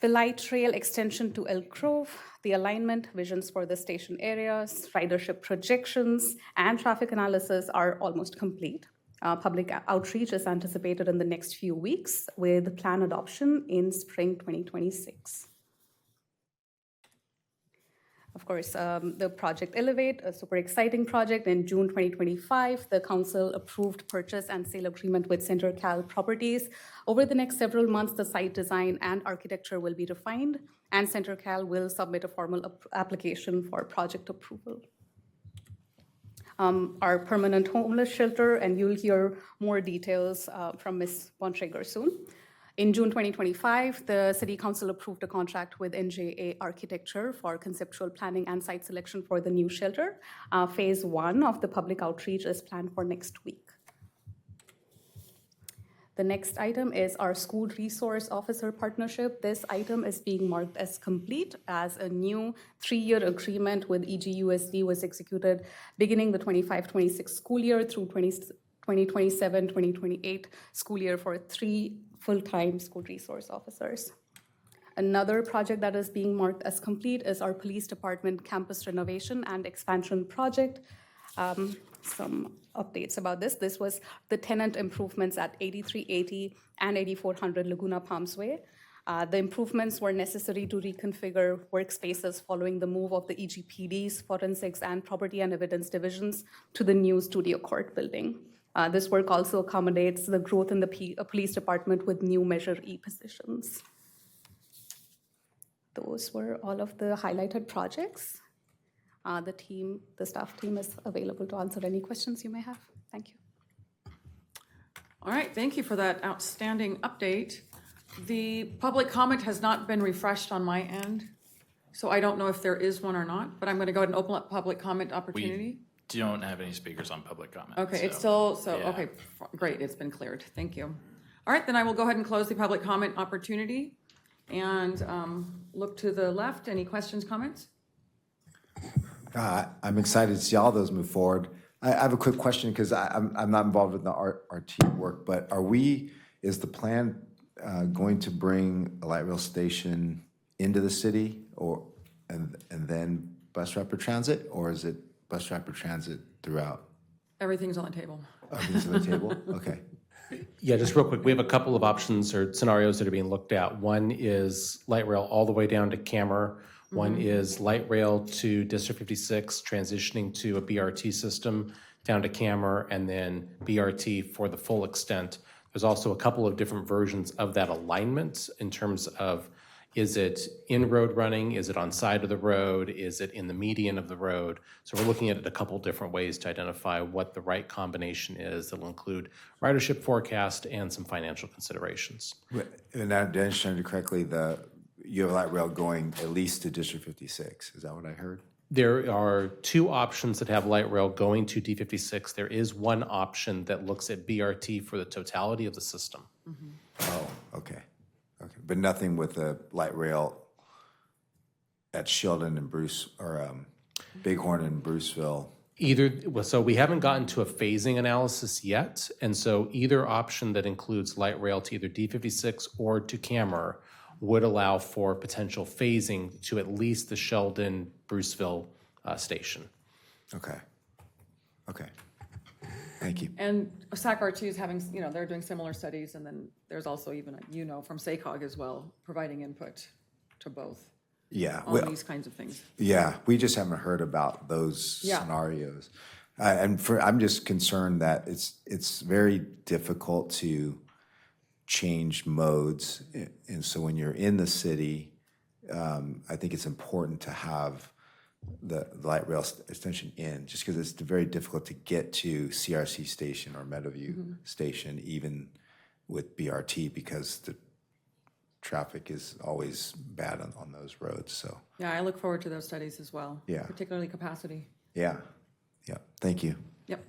The light rail extension to Elk Grove, the alignment, visions for the station areas, ridership projections, and traffic analysis are almost complete. Public outreach is anticipated in the next few weeks, with plan adoption in spring 2026. Of course, the project Elevate, a super exciting project. In June 2025, the council approved purchase and sale agreement with CenterCal Properties. Over the next several months, the site design and architecture will be refined, and CenterCal will submit a formal application for project approval. Our permanent homeless shelter, and you'll hear more details from Ms. Bontrager soon. In June 2025, the City Council approved a contract with NJA Architecture for conceptual planning and site selection for the new shelter. Phase 1 of the public outreach is planned for next week. The next item is our school resource officer partnership. This item is being marked as complete, as a new 3-year agreement with EGUSD was executed beginning the 25-26 school year through 2027-2028 school year for 3 full-time school resource officers. Another project that is being marked as complete is our police department campus renovation and expansion project. Some updates about this. This was the tenant improvements at 8380 and 8400 Laguna Palms Way. The improvements were necessary to reconfigure workspaces following the move of the EGPD's forensics and property and evidence divisions to the new studio court building. This work also accommodates the growth in the police department with new Measure E positions. Those were all of the highlighted projects. The staff team is available to answer any questions you may have. Thank you. All right, thank you for that outstanding update. The public comment has not been refreshed on my end, so I don't know if there is one or not, but I'm going to go ahead and open up public comment opportunity. We don't have any speakers on public comment. Okay, it's so, still, yeah. okay, great, it's been cleared. Thank you. All right, then I will go ahead and close the public comment opportunity and look to the left. Any questions, comments? I'm excited to see all those move forward. I have a quick question because I'm not involved in the RT work, but is the plan going to bring a light rail station into the city and then bus rapid transit, or is it bus rapid transit throughout? Everything's on the table. Everything's on the table? Okay. Yeah, just real quick, we have a couple of options or scenarios that are being looked at. One is light rail all the way down to Camer. One is light rail to District 56, transitioning to a BRT system down to Camer, and then BRT for the full extent. There's also a couple of different versions of that alignment in terms of, is it in road running? Is it on side of the road? Is it in the median of the road? So we're looking at it a couple different ways to identify what the right combination is that will include ridership forecast and some financial considerations. And I understand you correctly, you have light rail going at least to District 56. Is that what I heard? There are two options that have light rail going to D56. There is one option that looks at BRT for the totality of the system. Oh, okay. Okay, but nothing with the light rail at Sheldon and Bruce, or Bighorn and Bruceville. So we haven't gotten to a phasing analysis yet, and so either option that includes light rail to either D56 or to Camer would allow for potential phasing to at least the Sheldon Bruceville station. Okay. Okay. Thank you. And SAC-R2 is having, they're doing similar studies, and then there's also even, from SACOG as well, providing input to both. Yeah. On these kinds of things. Yeah, we just haven't heard about those scenarios. I'm just concerned that it's very difficult to change modes. And so when you're in the city, I think it's important to have the light rail extension in, just because it's very difficult to get to CRC station or Meadowview station, even with BRT, because the traffic is always bad on those roads. So Yeah, I look forward to those studies as well. Yeah. Particularly capacity. yeah, thank you. Yep.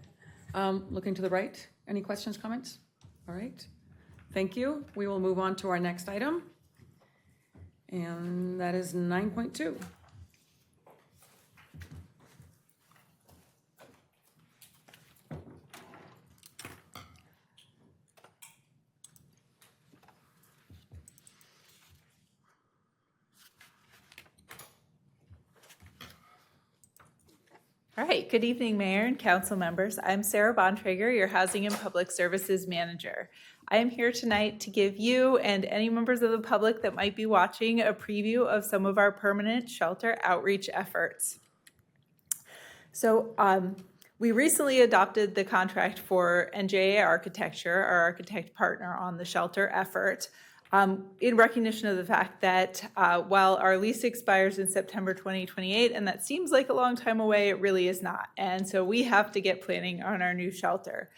Looking to the right. Any questions, comments? All right. Thank you. We will move on to our next item. And that is 9.2. All right, good evening, Mayor and council members. I'm Sarah Bontrager, your Housing and Public Services Manager. I am here tonight to give you and any members of the public that might be watching a preview of some of our permanent shelter outreach efforts. So we recently adopted the contract for NJA Architecture, our architect partner on the shelter effort. In recognition of the fact that while our lease expires in September 2028, and that seems like a long time away, it really is not. And so we have to get planning on our new shelter.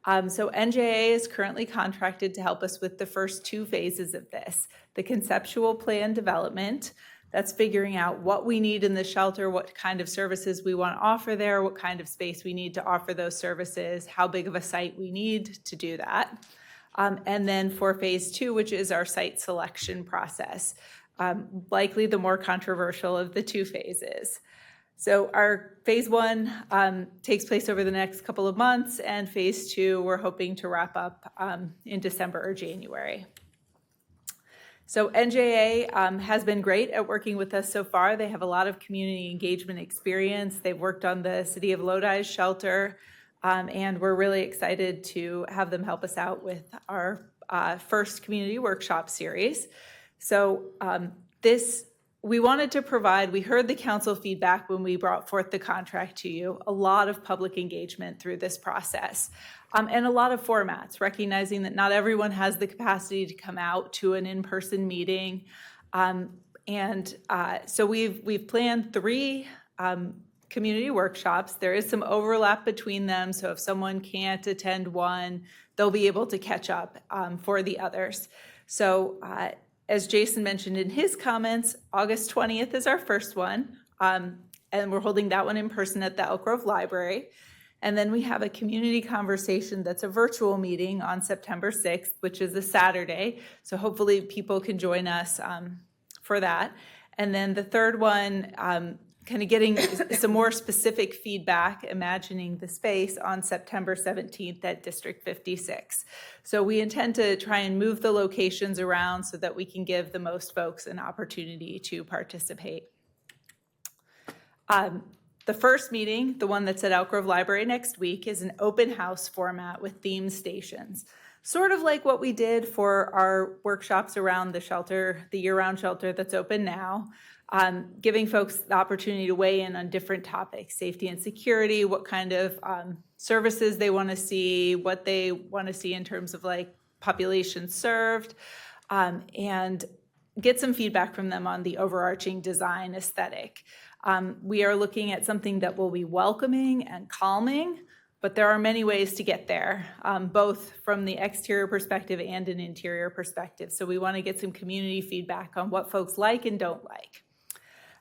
So NJA is currently contracted to help us with the first two phases of this. The conceptual plan development, that's figuring out what we need in the shelter, what kind of services we want to offer there, what kind of space we need to offer those services, how big of a site we need to do that. And then for phase two, which is our site selection process, likely the more controversial of the two phases. So our phase one takes place over the next couple of months, and phase two, we're hoping to wrap up in December or January. So NJA has been great at working with us so far. They have a lot of community engagement experience. They've worked on the City of Lodi's shelter. And we're really excited to have them help us out with our first community workshop series. So we wanted to provide, we heard the council feedback when we brought forth the contract to you, a lot of public engagement through this process, and a lot of formats, recognizing that not everyone has the capacity to come out to an in-person meeting. So we've planned 3 community workshops. There is some overlap between them, so if someone can't attend one, they'll be able to catch up for the others. So as Jason mentioned in his comments, August 20th is our first one, and we're holding that one in person at the Elk Grove Library. And then we have a community conversation that's a virtual meeting on September 6th, which is a Saturday. So hopefully people can join us for that. And then the third one, kind of getting some more specific feedback, imagining the space on September 17th at District 56. So we intend to try and move the locations around so that we can give the most folks an opportunity to participate. The first meeting, the one that's at Elk Grove Library next week, is an open house format with themed stations. Sort of like what we did for our workshops around the shelter, the year-round shelter that's open now. Giving folks the opportunity to weigh in on different topics, safety and security, what kind of services they want to see, what they want to see in terms of like population served, and get some feedback from them on the overarching design aesthetic. We are looking at something that will be welcoming and calming, but there are many ways to get there, both from the exterior perspective and an interior perspective. So we want to get some community feedback on what folks like and don't like.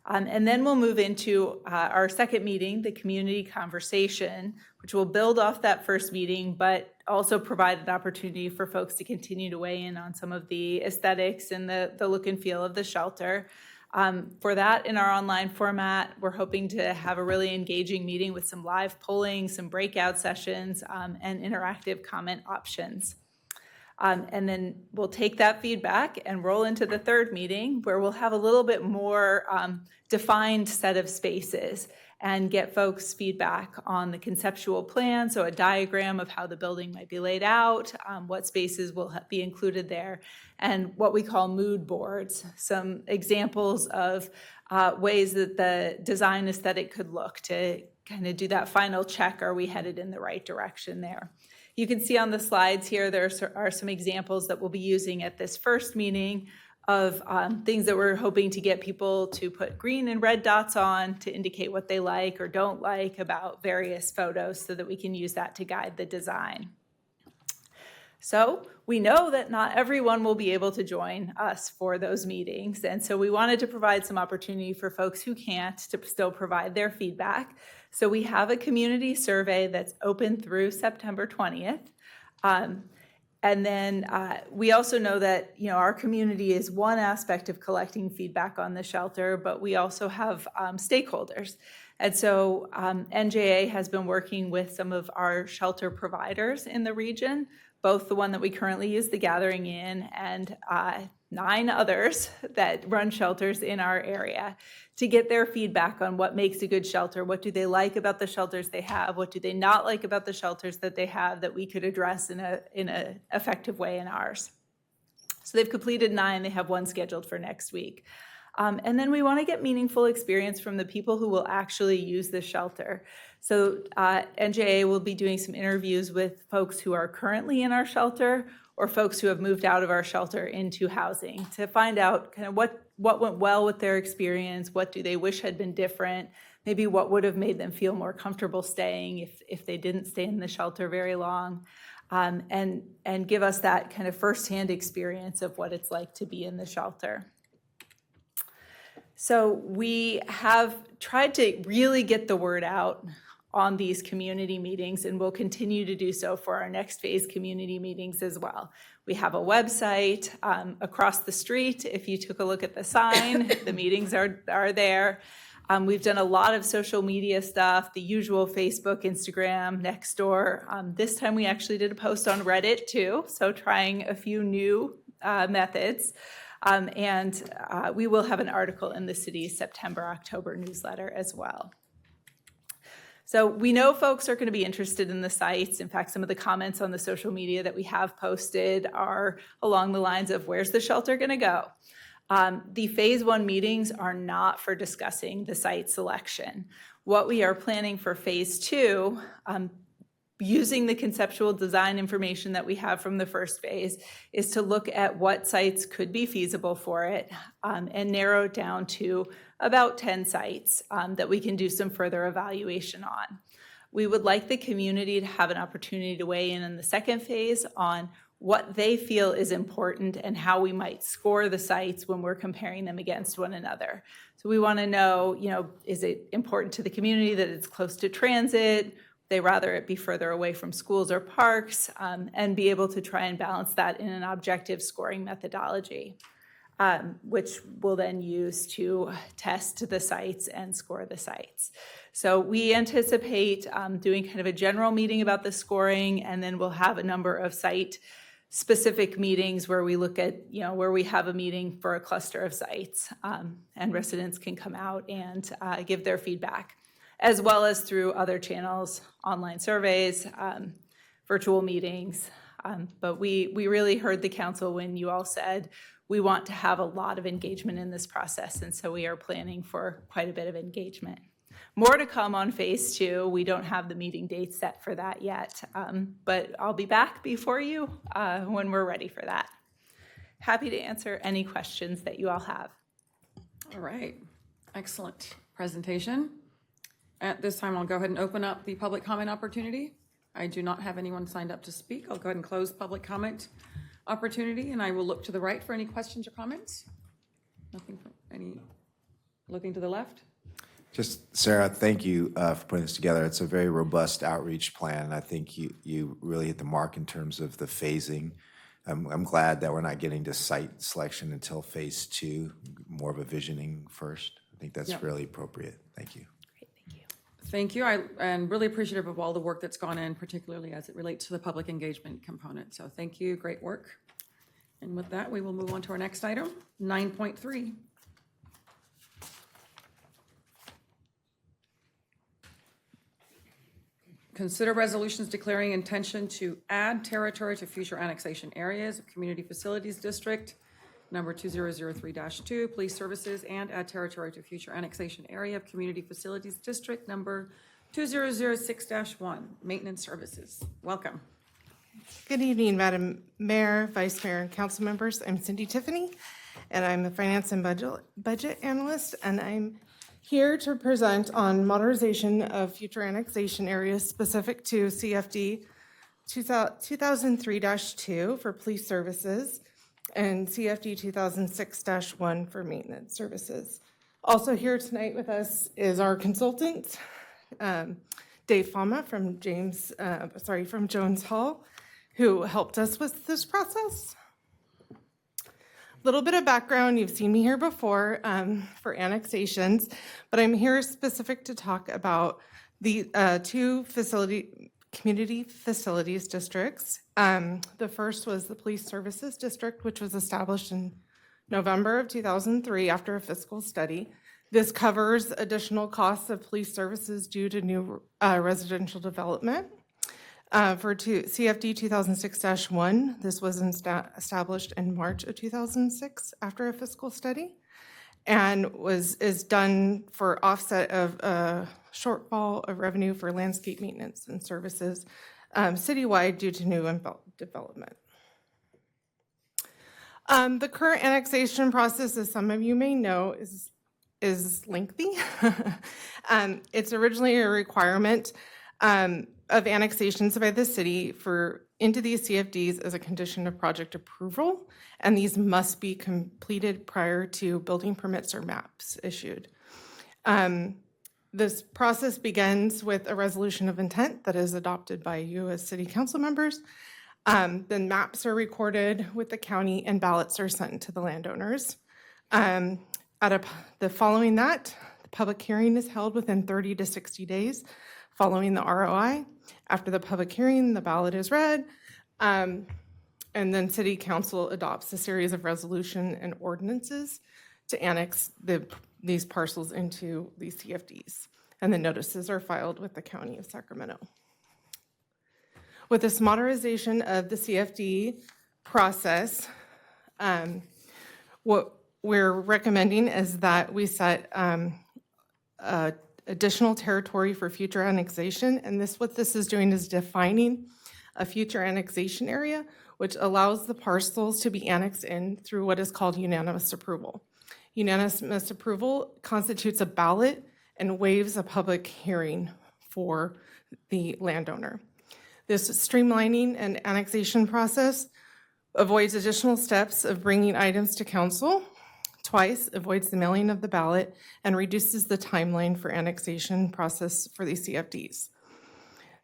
And then we'll move into our second meeting, the community conversation, which will build off that first meeting, but also provide an opportunity for folks to continue to weigh in on some of the aesthetics and the look and feel of the shelter. For that, in our online format, we're hoping to have a really engaging meeting with some live polling, some breakout sessions, and interactive comment options. And then we'll take that feedback and roll into the third meeting where we'll have a little bit more defined set of spaces and get folks feedback on the conceptual plan, so a diagram of how the building might be laid out, what spaces will be included there, and what we call mood boards, some examples of ways that the design aesthetic could look to kind of do that final check, are we headed in the right direction there? You can see on the slides here, there are some examples that we'll be using at this first meeting of things that we're hoping to get people to put green and red dots on to indicate what they like or don't like about various photos so that we can use that to guide the design. So we know that not everyone will be able to join us for those meetings. And so we wanted to provide some opportunity for folks who can't to still provide their feedback. So we have a community survey that's open through September 20th. And then we also know that, you know, our community is one aspect of collecting feedback on the shelter, but we also have stakeholders. And so NJA has been working with some of our shelter providers in the region, both the one that we currently use, the Gathering Inn, and 9 others that run shelters in our area to get their feedback on what makes a good shelter. What do they like about the shelters they have? What do they not like about the shelters that they have that we could address in a effective way in ours? So they've completed 9. They have 1 scheduled for next week. And then we want to get meaningful experience from the people who will actually use the shelter. So NJA will be doing some interviews with folks who are currently in our shelter or folks who have moved out of our shelter into housing to find out kind of what went well with their experience, what do they wish had been different, maybe what would have made them feel more comfortable staying if they didn't stay in the shelter very long, and give us that kind of firsthand experience of what it's like to be in the shelter. So we have tried to really get the word out on these community meetings, and we'll continue to do so for our next phase community meetings as well. We have a website across the street. If you took a look at the sign, the meetings are there. We've done a lot of social media stuff, the usual Facebook, Instagram, Nextdoor. This time we actually did a post on Reddit too, so trying a few new methods. And we will have an article in the city's September-October newsletter as well. So we know folks are going to be interested in the sites. In fact, some of the comments on the social media that we have posted are along the lines of, where's the shelter going to go? The phase 1 meetings are not for discussing the site selection. What we are planning for phase 2, using the conceptual design information that we have from the first phase, is to look at what sites could be feasible for it and narrow it down to about 10 sites that we can do some further evaluation on. We would like the community to have an opportunity to weigh in the second phase on what they feel is important and how we might score the sites when we're comparing them against one another. So we want to know, is it important to the community that it's close to transit? They rather it be further away from schools or parks, and be able to try and balance that in an objective scoring methodology, which we'll then use to test the sites and score the sites. So we anticipate doing kind of a general meeting about the scoring, and then we'll have a number of site-specific meetings where we look at, where we have a meeting for a cluster of sites, and residents can come out and give their feedback, as well as through other channels, online surveys, virtual meetings. But we really heard the council when you all said, we want to have a lot of engagement in this process, and so we are planning for quite a bit of engagement. More to come on phase 2. We don't have the meeting date set for that yet, but I'll be back before you when we're ready for that. Happy to answer any questions that you all have. All right, excellent presentation. At this time, I'll go ahead and open up the public comment opportunity. I do not have anyone signed up to speak. I'll go ahead and close public comment opportunity, and I will look to the right for any questions or comments. Nothing from any. Looking to the left? Just, Sarah, thank you for putting this together. It's a very robust outreach plan. I think you really hit the mark in terms of the phasing. I'm glad that we're not getting to site selection until phase 2, more of a visioning first. I think that's Yep. really appropriate. Thank you. Thank you. I'm really appreciative of all the work that's gone in, particularly as it relates to the public engagement component. So thank you, great work. And with that, we will move on to our next item, 9.3. Consider resolutions declaring intention to add territory to future annexation areas of Community Facilities District number 2003-2, Police Services, and add territory to future annexation area of Community Facilities District number 2006-1, Maintenance Services. Welcome. Good evening, Madam Mayor, Vice Mayor, and council members. I'm Cindy Tiffany, and I'm the Finance and Budget Analyst, and I'm here to present on modernization of future annexation areas specific to CFD 2003-2 for Police Services and CFD 2006-1 for Maintenance Services. Also here tonight with us is our consultant, Dave Fama from Jones Hall, who helped us with this process. Little bit of background, you've seen me here before for annexations, but I'm here specific to talk about the two community facilities districts. The first was the Police Services District, which was established in November of 2003 after a fiscal study. This covers additional costs of police services due to new residential development. For CFD 2006-1, this was established in March of 2006 after a fiscal study, and is done for offset of a shortfall of revenue for landscape maintenance and services citywide due to new development. The current annexation process, as some of you may know, is lengthy. It's originally a requirement of annexations by the city into these CFDs as a condition of project approval, and these must be completed prior to building permits or maps issued. This process begins with a resolution of intent that is adopted by you as city council members. Then maps are recorded with the county and ballots are sent to the landowners. Following that, the public hearing is held within 30 to 60 days following the ROI. After the public hearing, the ballot is read, and then City Council adopts a series of resolution and ordinances to annex these parcels into these CFDs, and the notices are filed with the County of Sacramento. With this modernization of the CFD process, what we're recommending is that we set additional territory for future annexation, and what this is doing is defining a future annexation area, which allows the parcels to be annexed in through what is called unanimous approval. Unanimous approval constitutes a ballot and waives a public hearing for the landowner. This streamlining and annexation process avoids additional steps of bringing items to council twice, avoids the mailing of the ballot, and reduces the timeline for annexation process for these CFDs.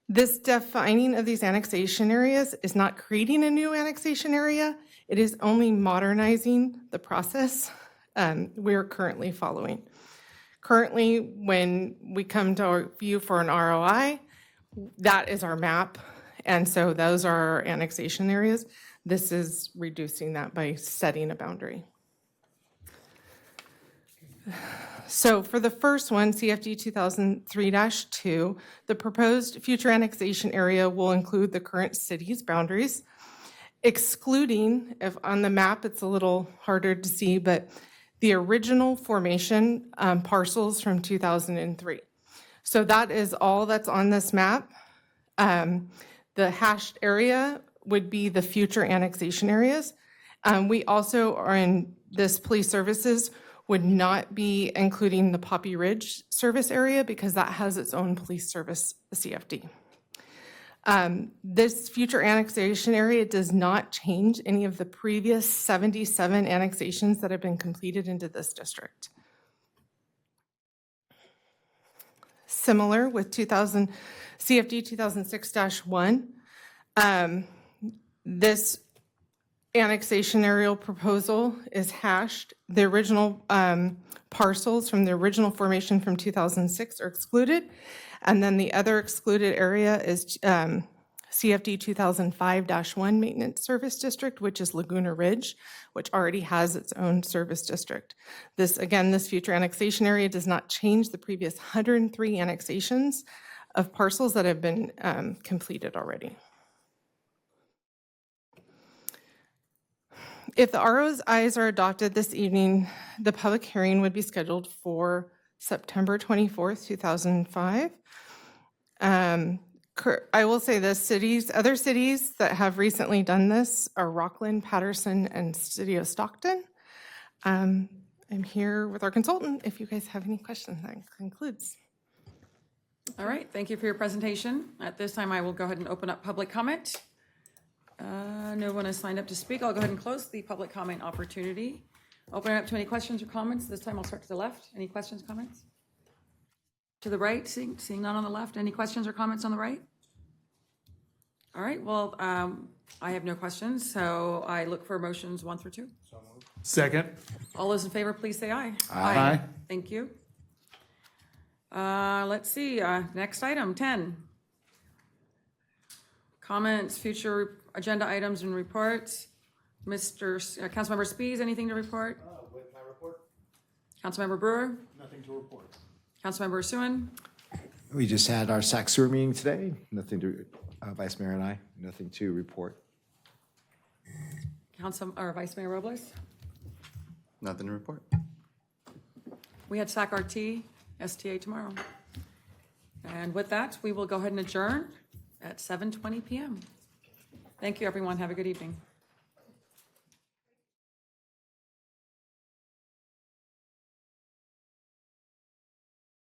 This defining of these annexation areas is not creating a new annexation area, it is only modernizing the process we're currently following. Currently, when we come to you for an ROI, that is our map, and so those are our annexation areas. This is reducing that by setting a boundary. So for the first one, CFD 2003-2, the proposed future annexation area will include the current city's boundaries, excluding, if on the map it's a little harder to see, but the original formation parcels from 2003. So that is all that's on this map. The hashed area would be the future annexation areas. We also are in this police services would not be including the Poppy Ridge service area because that has its own police service CFD. This future annexation area does not change any of the previous 77 annexations that have been completed into this district. similar with CFD 2006-1. This annexation aerial proposal is hashed. The original parcels from the original formation from 2006 are excluded. And then the other excluded area is CFD 2005-1 Maintenance Service District, which is Laguna Ridge, which already has its own service district. This future annexation area does not change the previous 103 annexations of parcels that have been completed already. If the ROIs are adopted this evening, the public hearing would be scheduled for September 24th, 2005. I will say this, other cities that have recently done this are Rockland, Patterson, and City of Stockton. I'm here with our consultant. If you guys have any questions, that concludes. All right, thank you for your presentation. At this time, I will go ahead and open up public comment. No one has signed up to speak. I'll go ahead and close the public comment opportunity. Open it up to any questions or comments. This time I'll start to the left. Any questions, comments? To the right, seeing none on the left. Any questions or comments on the right? All right, well, I have no questions, so I look for motions 1 through 2. Second. All those in favor, please say aye. Aye. Thank you. Let's see, next item, 10. Comments, future agenda items and reports. Councilmember Spies, anything to report? With my report? Councilmember Brewer? Nothing to report. Councilmember Suen? We just had our SAC sewer meeting today. Nothing to, Vice Mayor and I, nothing to report. Vice Mayor Robles? Nothing to report. We had SAC RT, STA tomorrow. And with that, we will go ahead and adjourn at 7:20 p.m. Thank you, everyone. Have a good evening.